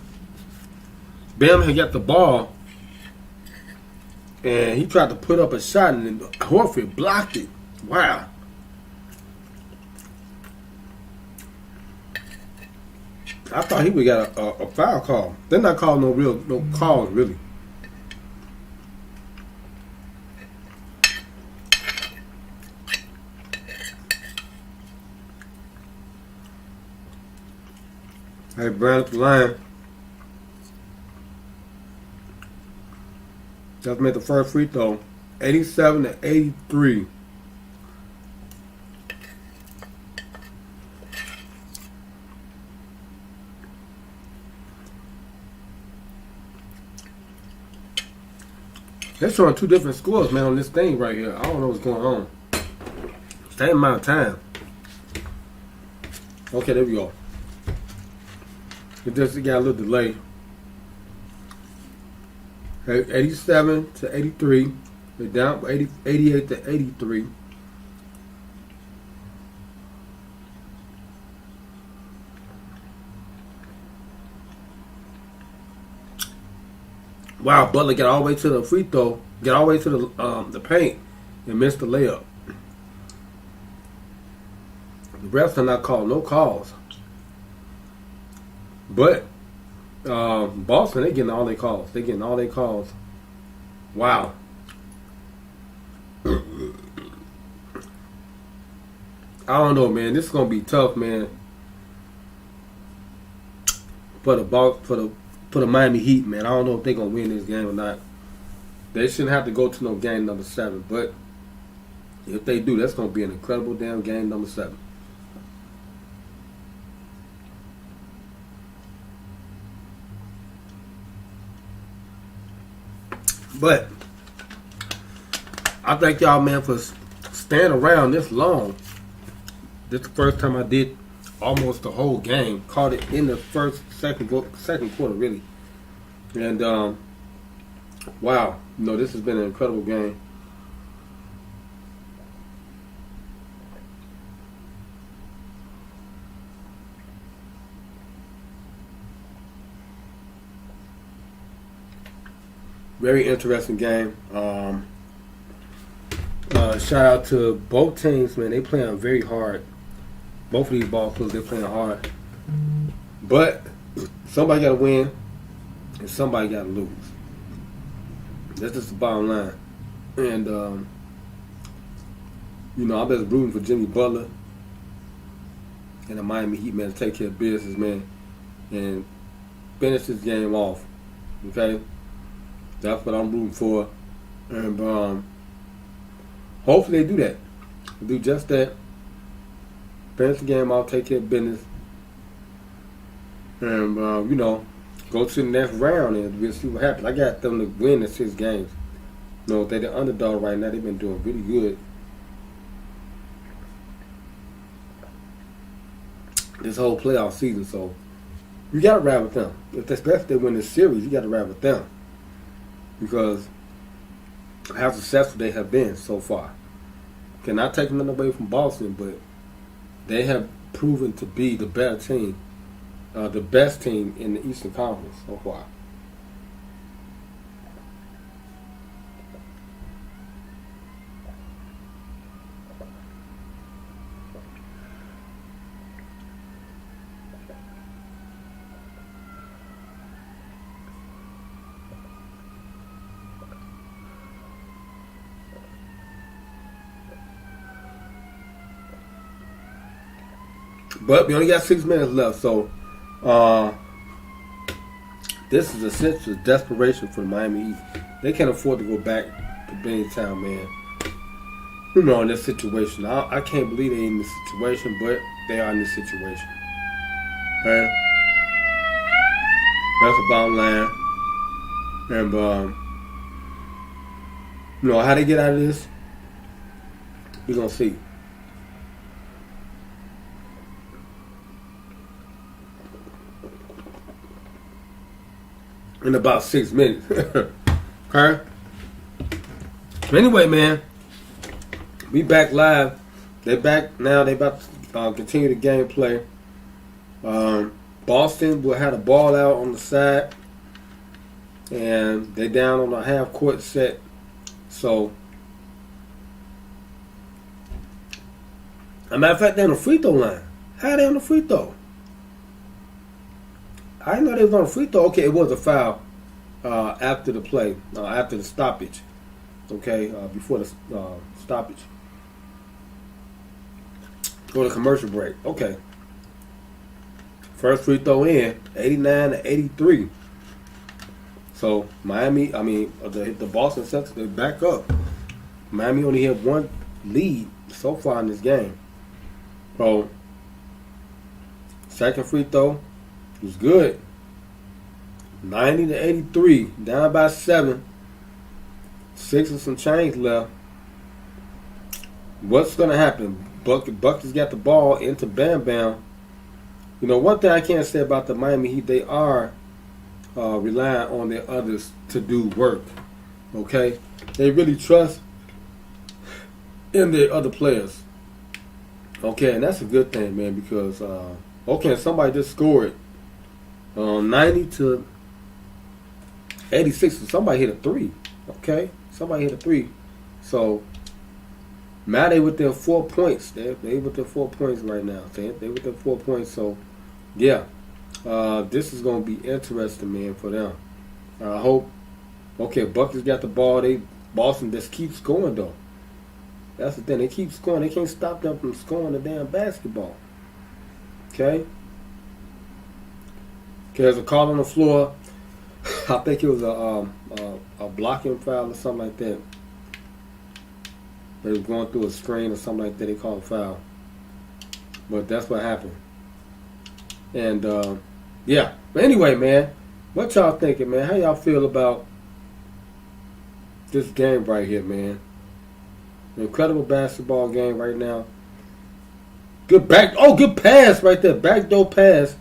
Bam had got the ball. And he tried to put up a shot and then Horford blocked it. Wow. I thought he would got a foul call. They're not calling no calls really. Hey, Brown up the line. Just made the first free throw. 87-83. They're showing 2 different scores, man, on this thing right here. I don't know what's going on. Same amount of time. Okay, there we go. It just got a little delay. 87-83. They're down 88-83. Wow, Butler got all the way to the free throw, got all the way to the paint, and missed the layup. The refs are not calling no calls. But Boston, they're getting all their calls. They're getting all their calls. Wow. I don't know, man. This is gonna be tough, man. For the Miami Heat, man. I don't know if they're gonna win this game or not. They shouldn't have to go to no game number 7, but if they do, that's gonna be an incredible damn game number 7. But I thank y'all, man, for staying around this long. This is the first time I did almost the whole game. Caught it in the second quarter, really. And wow, this has been an incredible game. Very interesting game. Shout out to both teams, man. They playing very hard. Both of these ball players, they're playing hard. But somebody got to win, and somebody got to lose. That's just the bottom line. And I'm just rooting for Jimmy Butler and the Miami Heat, man, to take care of business, man, and finish this game off. Okay. That's what I'm rooting for. And hopefully they do that. Do just that. Finish the game off, take care of business. And, go to the next round and we'll see what happens. I got them to win the 6 games. They're the underdog right now. They've been doing really good. This whole playoff season. So, you got to ride with them. Especially if they win this series, you got to ride with them. Because how successful they have been so far. Cannot take them away from Boston, but they have proven to be the better team, the best team in the Eastern Conference so far. But we only got 6 minutes left, so this is essential desperation for the Miami Heat. They can't afford to go back to Bennytown, man. You know, in this situation. I can't believe they're in this situation, but they are in this situation. Okay? That's the bottom line. And, you know, how they get out of this, we're going to see. In about 6 minutes. Okay? Anyway, man, we back live. They back now. They about to continue the gameplay. Boston will have the ball out on the side, and they down on a half court set. So, as a matter of fact, they're on the free throw line. How are they on the free throw? I didn't know they was on the free throw. Okay, it was a foul after the play, after the stoppage. Okay, before the stoppage. Or the commercial break. Okay. First free throw in, 89-83. So, the Boston Celtics, they back up. Miami only had one lead so far in this game. So, second free throw was good. 90-83, down by 7. 6 and some change left. What's going to happen? Buckets got the ball into Bam Bam. You know, one thing I can't say about the Miami Heat, they are relying on their others to do work. Okay? They really trust in their other players. Okay, and that's a good thing, man, because, somebody just scored 90-86. So somebody hit a 3. Okay? Somebody hit a 3. So, now they within 4 points. They within 4 points right now. They within 4 points. So, yeah. This is going to be interesting, man, for them. I hope. Okay, Buckets got the ball. Boston just keeps scoring, though. That's the thing. They keep scoring. They can't stop them from scoring the damn basketball. Okay? There's a call on the floor. I think it was a blocking foul or something like that. They was going through a screen or something like that. They called a foul. But that's what happened. And, yeah. But anyway, man, what y'all thinking, man? How y'all feel about this game right here, man? An incredible basketball game right now. Good pass right there. Backdoor pass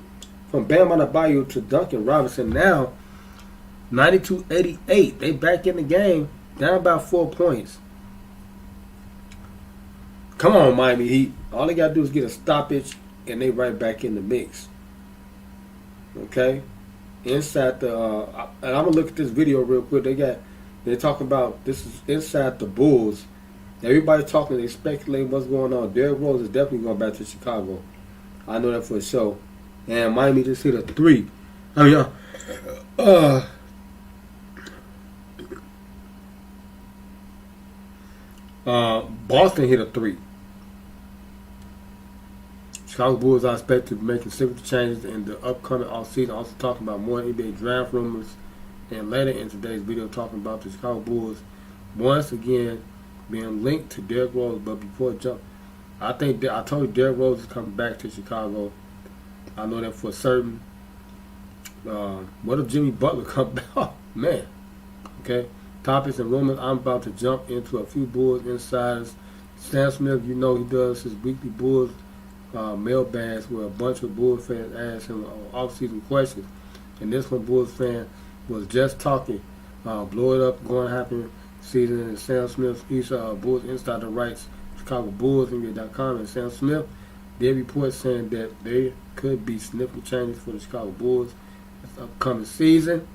from Bam Adebayo to Duncan Robinson. Now, 92-88. They back in the game. Down about 4 points. Come on, Miami Heat. All they got to do is get a stoppage, and they right back in the mix. Okay? Inside the... and I'm going to look at this video real quick. They're talking about... This is inside the Bulls. Everybody talking, they speculating what's going on. Derrick Rose is definitely going back to Chicago. I know that for sure. And Miami just hit a 3. Boston hit a 3. Chicago Bulls are expected to be making significant changes in the upcoming offseason. Also talking about more NBA draft rumors. And later in today's video, talking about the Chicago Bulls once again being linked to Derrick Rose. But before I jump, I told you Derrick Rose is coming back to Chicago. I know that for certain. What if Jimmy Butler comes back? Oh, man. Okay. Topics and rumors. I'm about to jump into a few Bulls insiders. Sam Smith, you know he does his weekly Bulls mailbags where a bunch of Bulls fans ask him off-season questions. And this one Bulls fan was just talking. Blow it up, going to happen season. And Sam Smith, he's Bulls Insider writes, Chicago Bulls, NBA.com. And Sam Smith, they report saying that there could be significant changes for the Chicago Bulls this upcoming season.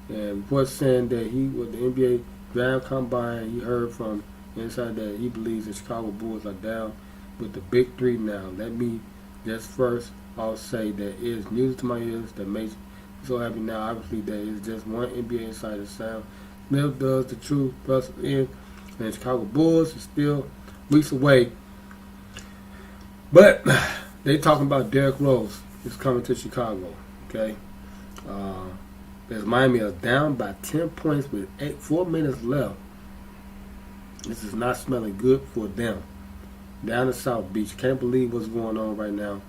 And reports saying that with the NBA draft combine, he heard from inside that he believes the Chicago Bulls are down with the big 3 now. Let me just first I'll say that it is music to my ears that makes me so happy now. Obviously, there is just one NBA insider, Sam Smith does the truth plus in, and Chicago Bulls is still weeks away. But They talking about Derrick Rose is coming to Chicago. Okay. As Miami are down by 10 points with 4 minutes left. This is not smelling good for them. Down in South Beach. Can't believe what's going on right now.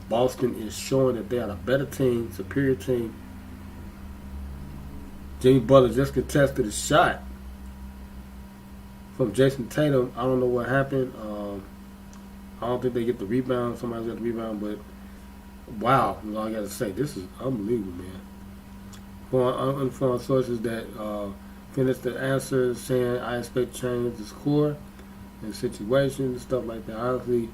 Boston is showing that they are a better team, superior team. Jimmy Butler just contested a shot from Jason Tatum. I don't know what happened. I don't think they get the rebound. Somebody got the rebound, but wow, that's all I got to say. This is unbelievable, man. For uninformed sources that finished the answer saying, I expect change to score and situations, stuff like that. Honestly,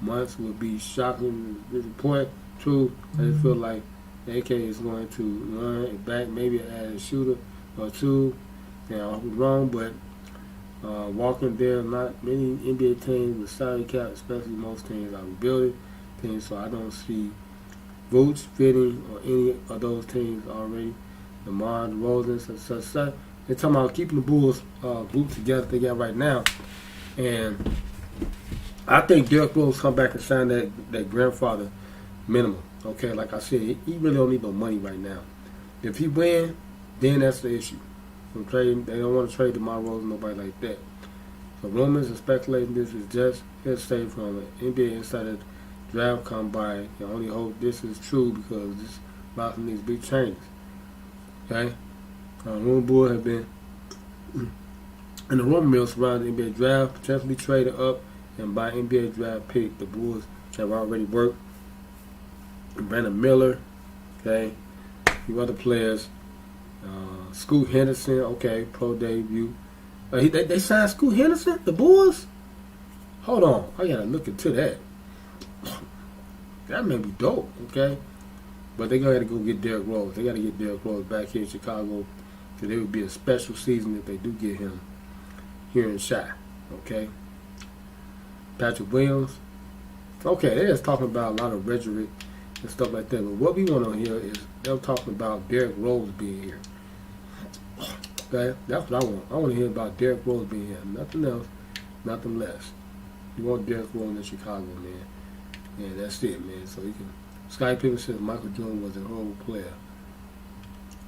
months would be shocking. This report, true. I just feel like AK is going to run it back, maybe add a shooter or two. Now, I was wrong, but walking there, not many NBA teams with salary cap, especially most teams are rebuilding teams, so I don't see Vooch fitting or any of those teams already. DeMar DeRozan, such. They're talking about keeping the Bulls group together they got right now. And I think Derrick Rose come back and sign that grandfather minimum. Okay, like I said, he really don't need no money right now. If he win, then that's the issue. They don't want to trade DeMar Rose, nobody like that. So rumors and speculating this is just hearsay from an NBA insider draft combine. I only hope this is true because this about needs to be changed. Okay? Rumor board have been in the rumor mill surrounding the NBA draft, potentially traded up and buy NBA draft pick. The Bulls have already worked. Brandon Miller, okay, a few other players. Scoot Henderson, okay, pro debut. They signed Scoot Henderson, the Bulls? Hold on, I gotta look into that. That may be dope, okay? But they gotta go get Derrick Rose. They gotta get Derrick Rose back here in Chicago. Because it would be a special season if they do get him here in Chi, okay? Patrick Williams. Okay, they're just talking about a lot of rhetoric and stuff like that. But what we want to hear is them talking about Derrick Rose being here. Okay, that's what I want. I want to hear about Derrick Rose being here. Nothing else, nothing less. You want Derrick Rose in Chicago, man. And that's it, man. So you can. Scottie Pippen said Michael Jordan was a horrible player.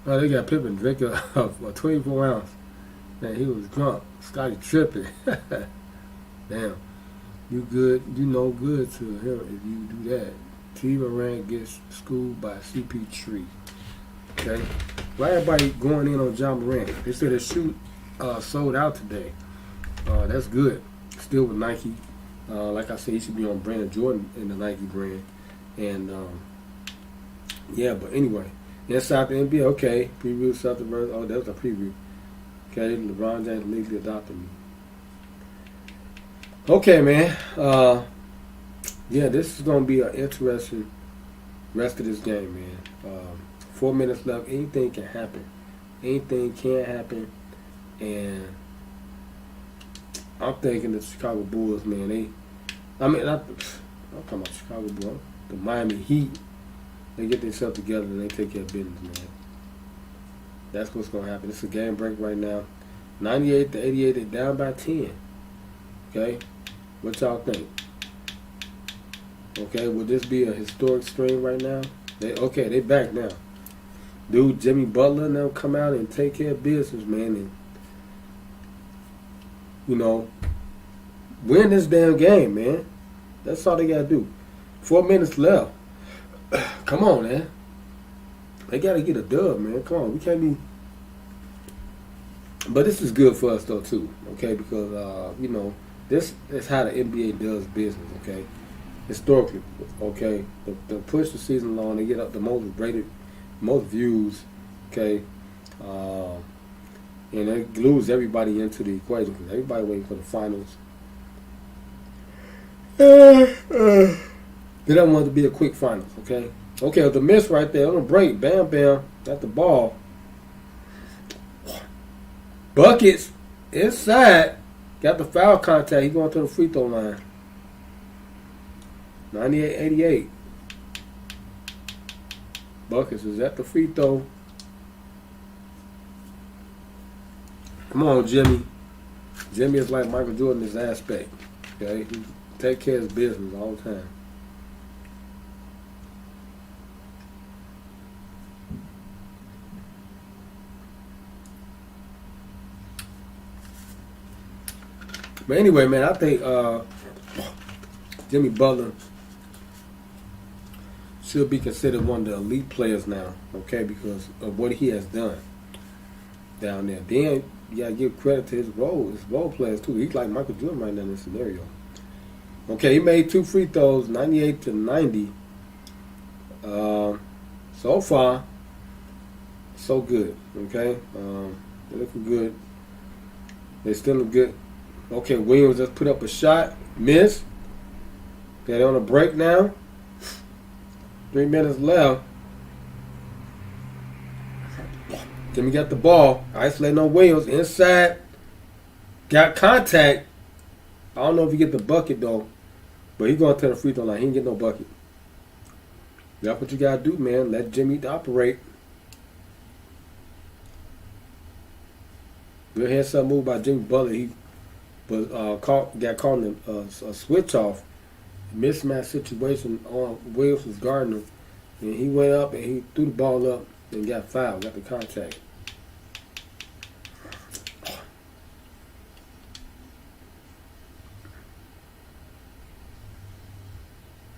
Oh, they got Pippen drinking a 24 ounce. Man, he was drunk. Scottie tripping. Damn. You good? You no good to him if you do that. T. Moran gets schooled by CP3. Okay? Why everybody going in on John Moran? They said the shoe sold out today. That's good. Still with Nike. Like I said, he should be on Brandon Jordan in the Nike brand. And, yeah, but anyway. Inside the NBA, okay. Preview Celtics versus, oh, that was a preview. Okay, LeBron James legally adopted me. Okay, man. Yeah, this is going to be an interesting rest of this game, man. 4 minutes left. Anything can happen. Anything can happen. And I'm thinking the Chicago Bulls, man, I'm talking about Chicago Bulls. The Miami Heat, they get themselves together and they take care of business, man. That's what's going to happen. It's a game break right now. 98 to 88, they're down by 10. Okay? What y'all think? Okay, will this be a historic stream right now? They back now. Dude, Jimmy Butler and them come out and take care of business, man, and, you know, win this damn game, man. That's all they got to do. 4 minutes left. Come on, man. They got to get a dub, man. Come on, we can't be. But this is good for us, though, too, okay, because, you know, this is how the NBA does business, okay? Historically, okay? They push the season along, they get up the most rated, most views, okay? And they lose everybody into the equation because everybody waiting for the finals. They don't want it to be a quick finals, okay? Okay, with the miss right there on the break, bam, bam, got the ball. Buckets inside, got the foul contact. He going to the free throw line. 98-88. Buckets is at the free throw. Come on, Jimmy. Jimmy is like Michael Jordan in this aspect. Okay, he take care of his business all the time. But anyway, man, I think Jimmy Butler should be considered one of the elite players now, okay, because of what he has done down there. Then you gotta give credit to his role players too. He's like Michael Jordan right now in this scenario. Okay, he made 2 free throws, 98 to 90. So far, so good. Okay, they're looking good. They're still look good. Okay, Williams just put up a shot, missed. They're on a break now. 3 minutes left. Jimmy got the ball. Isolating on Williams. Inside. Got contact. I don't know if he get the bucket, though. But he's going to the free throw line. He ain't get no bucket. That's what you got to do, man. Let Jimmy operate. Good heads-up move by Jimmy Butler. He was got caught in a switch-off. Mismatch situation on Williams was guarding him. And he went up and he threw the ball up and got fouled, got the contact.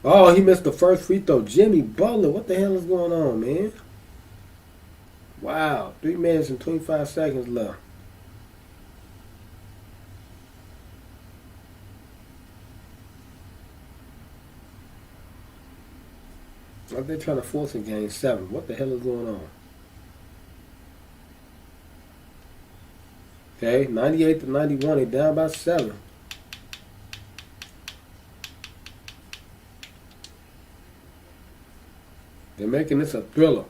Oh, he missed the first free throw. Jimmy Butler, what the hell is going on, man? Wow, 3 minutes and 25 seconds left. Like they're trying to force a game 7. What the hell is going on? Okay, 98 to 91. They down by 7. They're making this a thriller.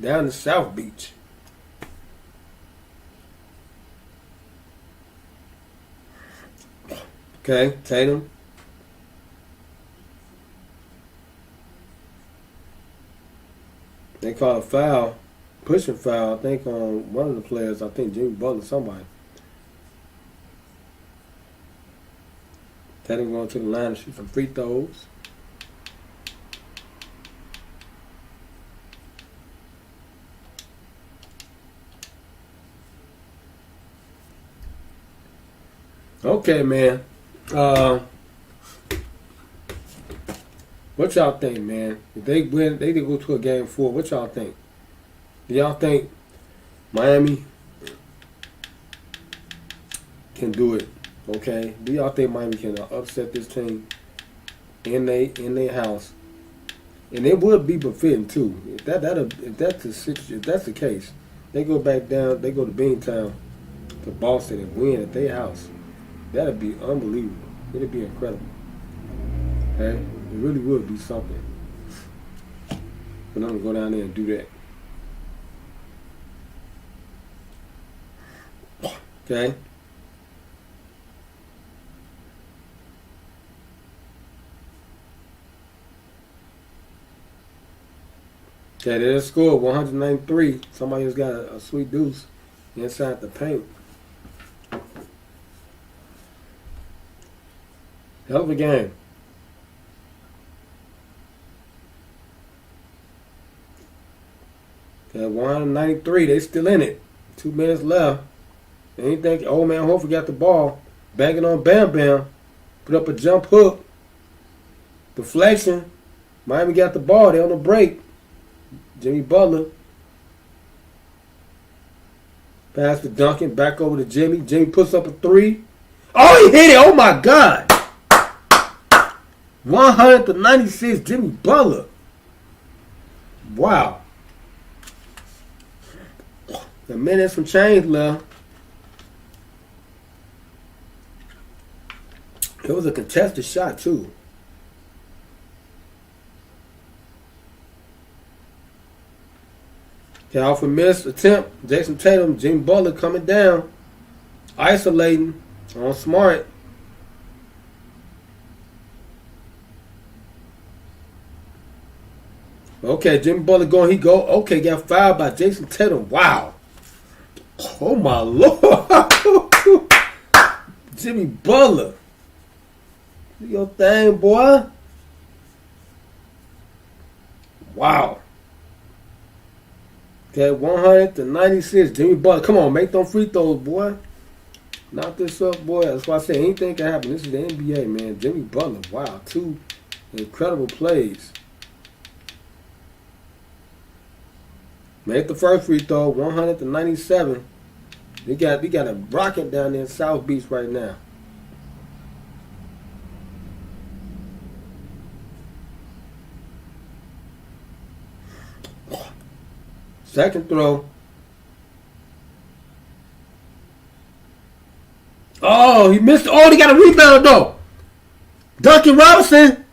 Down to South Beach. Okay, Tatum. They caught a foul, pushing foul, I think, on one of the players. I think Jimmy Butler, somebody. Tatum going to the line to shoot some free throws. Okay, man. What y'all think, man? If they win, they did go to a game 4. What y'all think? Do y'all think Miami can do it? Okay. Do y'all think Miami can upset this team in their house? And it would be befitting too. If that's the case, they go back down. They go to Beantown, to Boston, and win at their house. That'd be unbelievable. It'd be incredible. Okay. It really would be something for them to go down there and do that. Okay. Okay, they just scored 193. Somebody just got a sweet deuce inside the paint. Hell of a game. At 193, they still in it. 2 minutes left. Anything? Old man Horford got the ball. Banging on Bam Bam. Put up a jump hook. Deflection. Miami got the ball. They on the break. Jimmy Butler. Pass to Duncan. Back over to Jimmy. Jimmy puts up a 3. Oh, he hit it. Oh, my God. 100 to 96. Jimmy Butler. Wow. A minute, some change left. It was a contested shot, too. Okay, off a missed attempt. Jason Tatum, Jimmy Butler coming down. Isolating on Smart. Okay, Jimmy Butler going. He go. Okay, got fouled by Jason Tatum. Wow. Oh, my Lord. Jimmy Butler. Do your thing, boy. Wow. Okay, 100 to 96. Jimmy Butler. Come on, make them free throws, boy. Knock this up, boy. That's why I say anything can happen. This is the NBA, man. Jimmy Butler. Wow. 2 incredible plays. Made the first free throw, 100-97. They got a rocket down there in South Beach right now. Second throw. Oh, he missed. Oh, he got a rebound though. Duncan Robinson.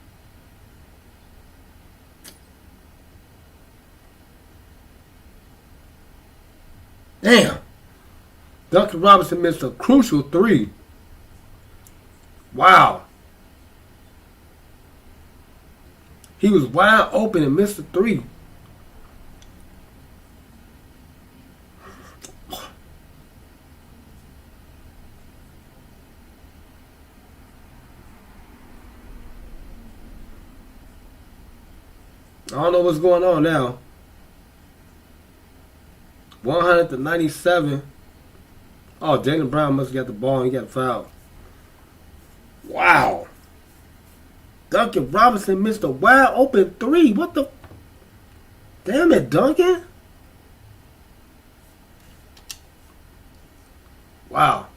Damn. Duncan Robinson missed a crucial 3. Wow. He was wide open and missed a 3. I don't know what's going on now. 100-97. Oh, Jaylen Brown must have got the ball and he got fouled. Wow. Duncan Robinson missed a wide open 3. What the? Damn it, Duncan. Wow.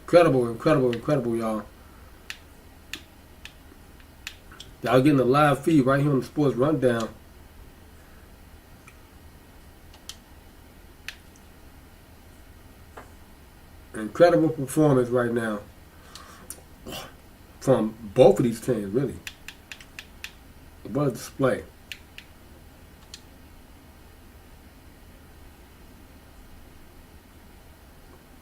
Incredible, y'all. Y'all getting a live feed right here on the Sports Rundown. Incredible performance right now from both of these teams, really. What a display.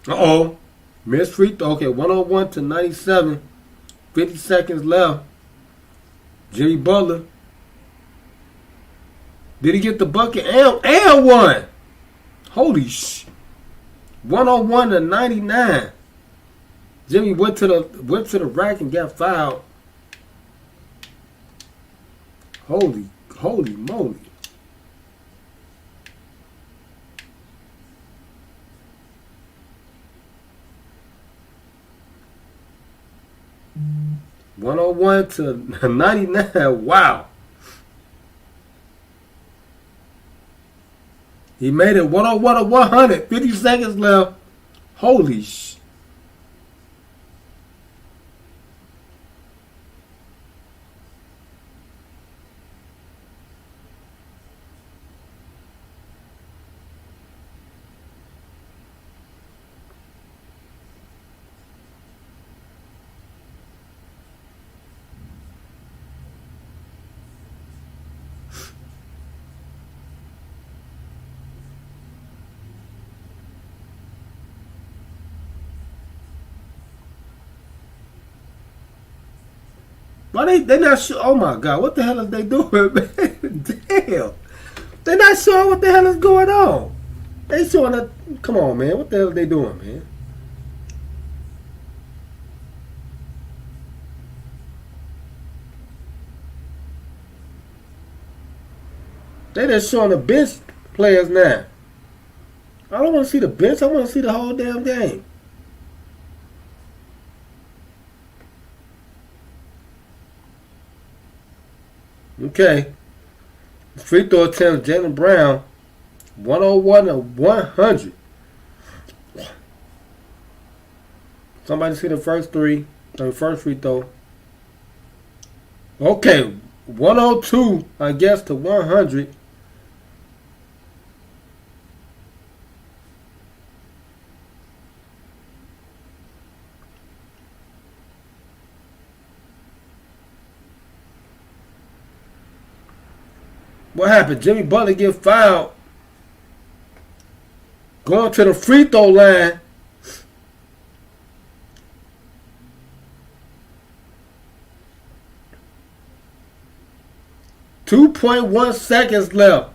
Uh-oh. Missed free throw. Okay, 101-97. 50 seconds left. Jimmy Butler. Did he get the bucket and one? Holy sh! 101-99. Jimmy went to the rack and got fouled. Holy moly. Mm. 101-99. Wow. He made it 101-100. 50 seconds left. Holy sh! Why they not sure? Oh my God, what the hell is they doing, man? Damn, they not sure what the hell is going on. They showing that. Come on, man, what the hell are they doing, man? They just showing the bench players now. I don't want to see the bench. I want to see the whole damn game. Okay. Free throw attempt, Jaylen Brown, 101-100. Somebody see the first free throw. Okay, 102, I guess, to 100. What happened? Jimmy Butler get fouled. Going to the free throw line. .1 seconds left.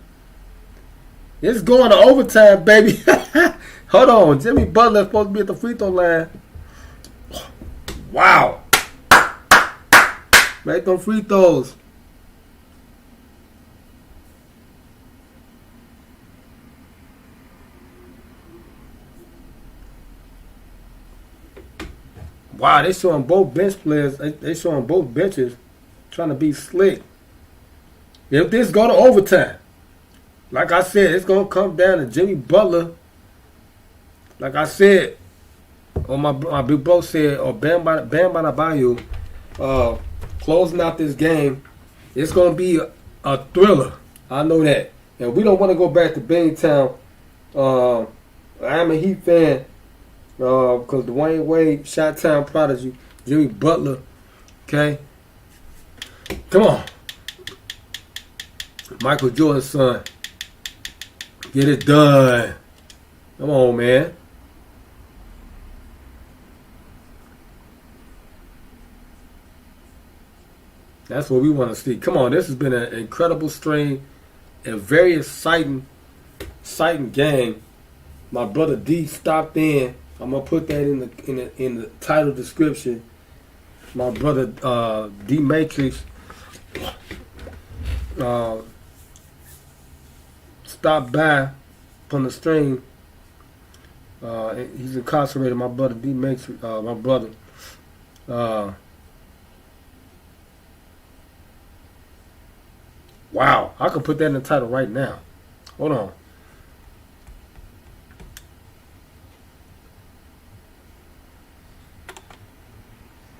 It's going to overtime, baby. Hold on. Jimmy Butler is supposed to be at the free throw line. Wow. Make them free throws. Wow, they showing both bench players. They showing both benches trying to be slick. If this go to overtime, like I said, it's gonna come down to Jimmy Butler. Like I said, or my big bro said, or Bam Adebayo, closing out this game. It's gonna be a thriller. I know that. And we don't want to go back to Bangtown. I'm a Heat fan because Dwayne Wade, Shot-Town prodigy, Jimmy Butler. Okay, come on, Michael Jordan's son. Get it done. Come on, man. That's what we want to see. Come on, this has been an incredible stream, a very exciting game. My brother D stopped in. I'm gonna put that in the title description. My brother D Matrix stopped by from the stream. He's incarcerated. My brother D Matrix, my brother. Wow, I can put that in the title right now. Hold on.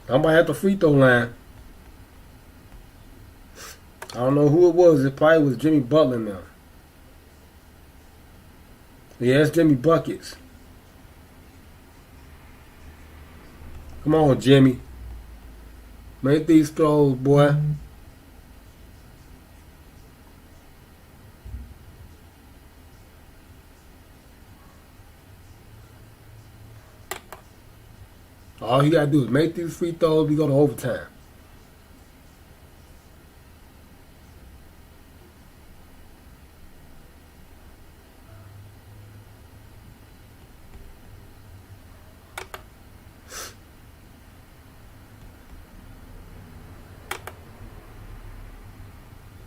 I'm at the free throw line. I don't know who it was. It probably was Jimmy Butler now. Yeah, it's Jimmy Buckets. Come on, Jimmy. Make these throws, boy. All you gotta do is make these free throws. We go to overtime.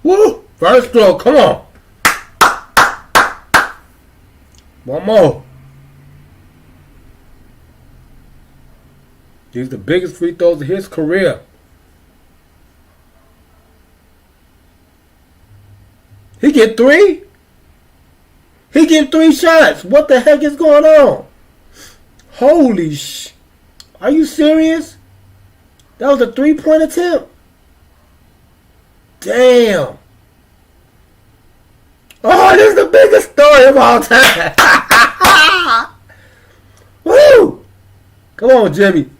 Woo! First throw, come on. One more. These are the biggest free throws of his career. He get 3? He get 3 shots. What the heck is going on? Holy sh! Are you serious? That was a 3-point attempt? Damn. Oh, this is the biggest story of all time. Woo! Come on, Jimmy.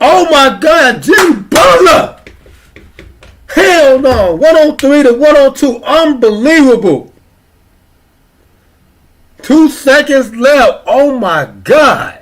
Oh my God, Jimmy Butler! Hell no! 103 to 102. Unbelievable. 2 seconds left. Oh my God.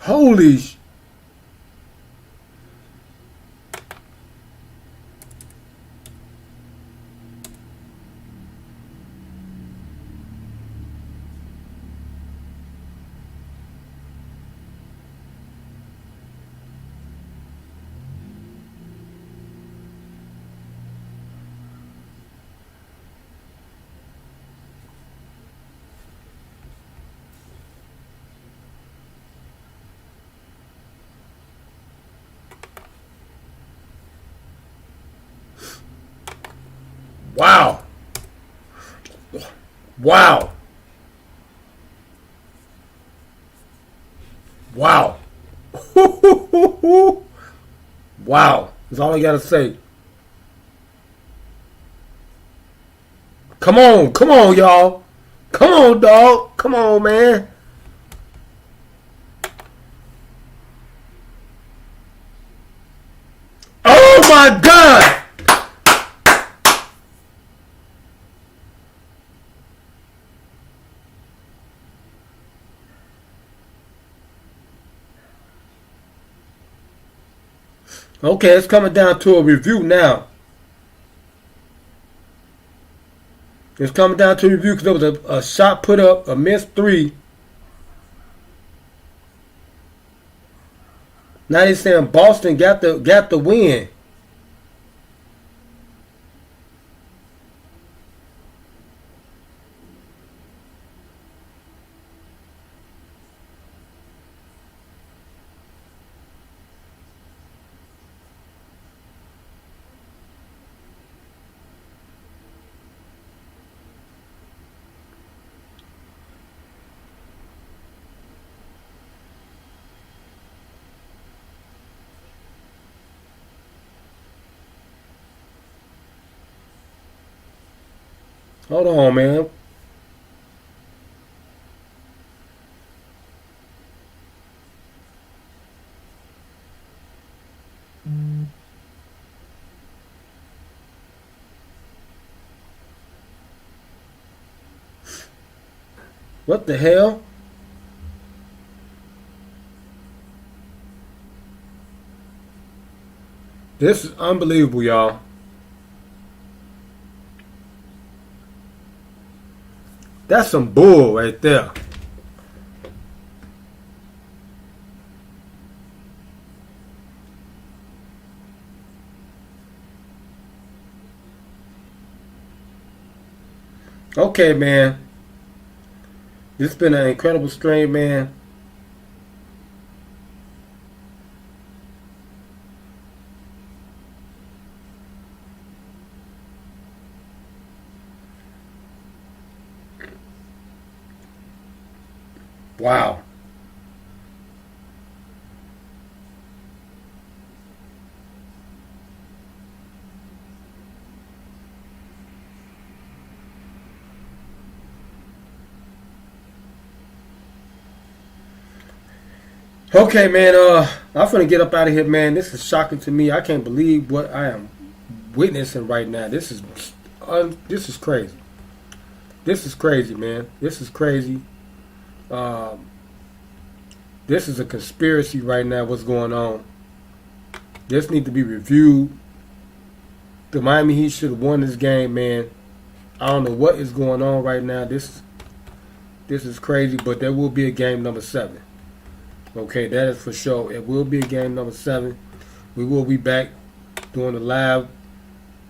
Holy sh! Wow. Wow. Wow. Wow. That's all I gotta say. Come on, y'all. Come on, dog. Come on, man. Oh my my God! Okay, it's coming down to a review now. It's coming down to a review because there was a shot put up, a missed three. Now they're saying Boston got the win. Hold on, man. What the hell? This is unbelievable, y'all. That's some bull right there. Okay, man. This has been an incredible stream, man. Wow. Okay, man. I'm finna get up out of here, man. This is shocking to me. I can't believe what I am witnessing right now. This is crazy. This is crazy, man. This is crazy. This is a conspiracy right now. What's going on? This needs to be reviewed. The Miami Heat should have won this game, man. I don't know what is going on right now. This is crazy, but there will be a game number 7. Okay, that is for sure. It will be a game number 7. We will be back doing the live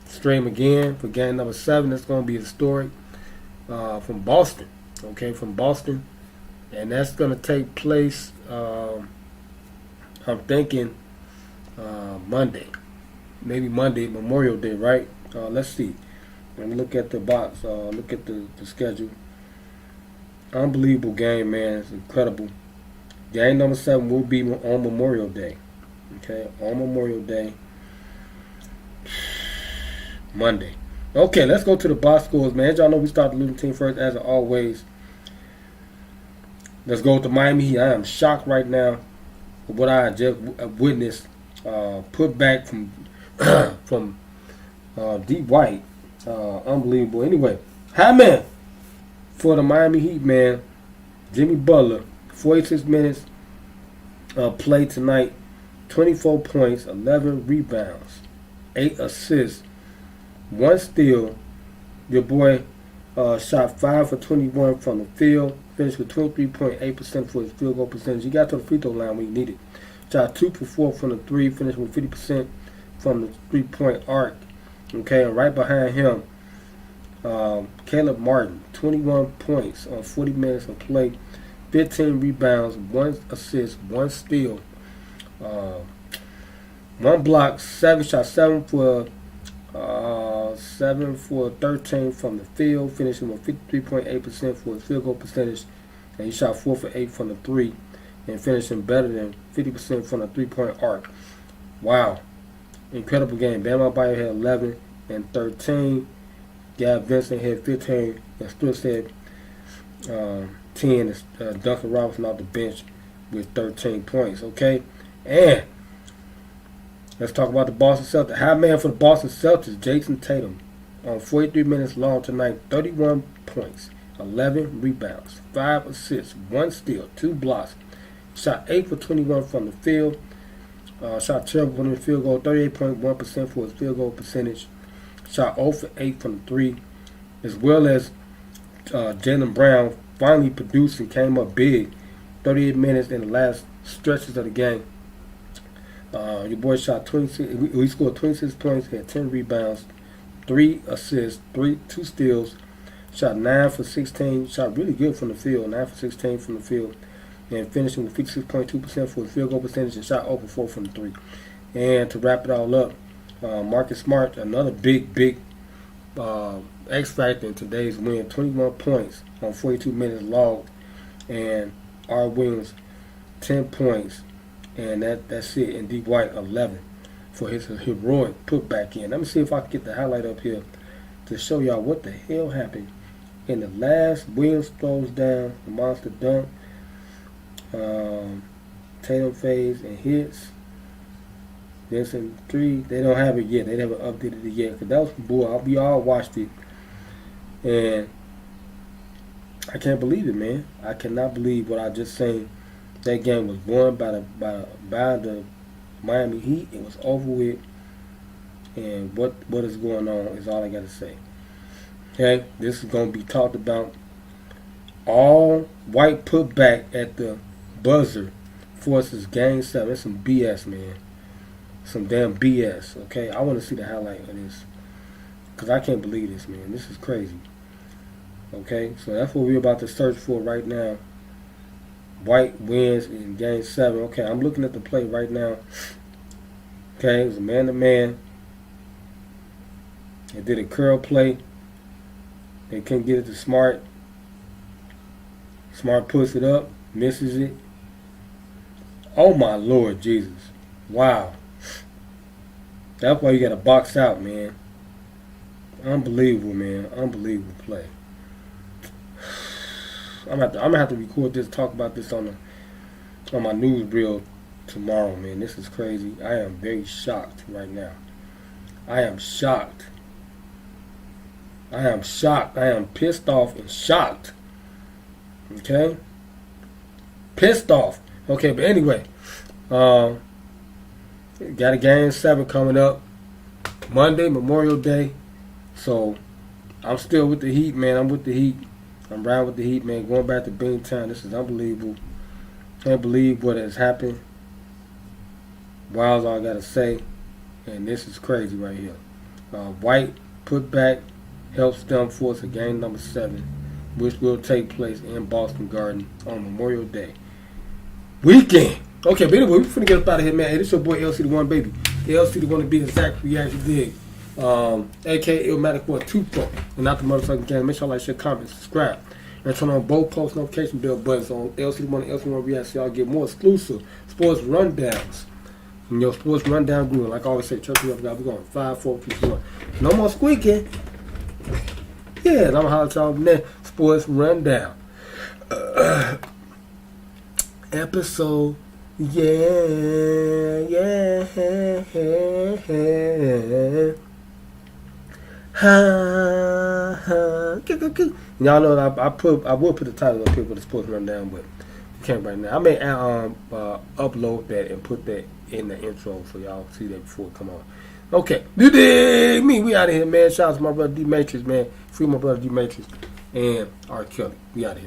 stream again for game number 7. It's going to be historic from Boston. Okay, from Boston. And that's going to take place, I'm thinking, Monday. Maybe Monday, Memorial Day, right? Let's see. Let me look at the box. Look at the schedule. Unbelievable game, man. It's incredible. Game number 7 will be on Memorial Day. Okay, on Memorial Day. Monday. Okay, let's go to the box scores, man. As y'all know, we start the losing team first, as always. Let's go with the Miami Heat. I am shocked right now with what I just witnessed. Put back from from D. White. Unbelievable. Anyway, man, for the Miami Heat, man, Jimmy Butler, 46 minutes play tonight, 24 points, 11 rebounds, 8 assists, 1 steal. Your boy shot 5 for 21 from the field, finished with 23.8% for his field goal percentage. He got to the free throw line when he needed. Shot 2 for 4 from the 3, finished with 50% from the 3-point arc. Okay, and right behind him, Caleb Martin, 21 points on 40 minutes of play, 15 rebounds, 1 assist, 1 steal, 1 block, 7 for 13 from the field, finishing with 53.8% for his field goal percentage, and he shot 4 for 8 from the 3, and finishing better than 50% from the 3-point arc. Wow. Incredible game. Bam Adebayo had 11 and 13. Gab Vincent had 15. And Stewart had 10. Duncan Robinson off the bench with 13 points. Okay? And Let's talk about the Boston Celtics. High man for the Boston Celtics, Jason Tatum, on 43 minutes long tonight, 31 points, 11 rebounds, 5 assists, 1 steal, 2 blocks. Shot 8 for 21 from the field. Shot terrible from the field goal, 38.1% for his field goal percentage. Shot 0 for 8 from the 3, as well as Jaylen Brown finally produced and came up big. 38 minutes in the last stretches of the game. Your boy shot 26. He scored 26 points, had 10 rebounds, 3 assists, 2 steals. Shot 9 for 16. Shot really good from the field, 9 for 16 from the field, and finishing with 56.2% for his field goal percentage and shot 0 for 4 from the 3. And to wrap it all up, Marcus Smart, another big X factor in today's win, 21 points on 42 minutes logged, and R. Williams 10 points, and that's it. And D. White 11 for his heroic putback in. Let me see if I can get the highlight up here to show y'all what the hell happened in the last. Williams throws down the monster dunk. Tatum fades and hits. There's some 3. They don't have it yet. They haven't updated it yet. Because that was bull. We all watched it. And I can't believe it, man. I cannot believe what I just seen. That game was won by the Miami Heat. It was over with. And what is going on is all I got to say. Okay? This is going to be talked about. All White put back at the buzzer forces Game 7. It's some BS, man. Some damn BS, okay? I want to see the highlight of this. Because I can't believe this, man. This is crazy. Okay? So that's what we're about to search for right now. White wins in Game 7. Okay, I'm looking at the play right now. Okay, it was a man-to-man. They did a curl play. They couldn't get it to Smart. Smart puts it up, misses it. Oh my Lord Jesus. Wow. That's why you got to box out, man. Unbelievable, man. Unbelievable play. I'm gonna have to record this, talk about this on my news reel tomorrow, man. This is crazy. I am very shocked right now. I am shocked. I am shocked. I am pissed off and shocked. Okay? Pissed off. Okay, but anyway, got a Game 7 coming up Monday, Memorial Day. So I'm still with the Heat, man. I'm with the Heat. I'm riding with the Heat, man. Going back to Beantown. This is unbelievable. Can't believe what has happened. Wild's all I gotta say. And this is crazy right here. White put back helps them force a game number 7, which will take place in Boston Garden on Memorial Day weekend. Okay, but anyway, we're finna get up out of here, man. Hey, this your boy LCDAONE, baby. The LCDAONE to be exact reaction dig. A.K.A. Illmatic 124. And not the motherfucking game. Make sure you like, share, comment, subscribe. And turn on both post notification bell buttons on LCDAONE and LCDAONE React so y'all get more exclusive sports rundowns. And your sports rundown group. Like I always say, church me up, guys. We're going 5, 4, 3, 1. No more squeaking. Yeah, and I'm holler at y'all next sports rundown. Episode. Yeah. Y'all know that I will put the title up here for the sports rundown, but you can't right now. I may upload that and put that in the intro so y'all see that before it come on. Okay, you dig me? We out of here, man. Shout out to my brother D Matrix, man. Free my brother D Matrix and R. Kelly. We out of here.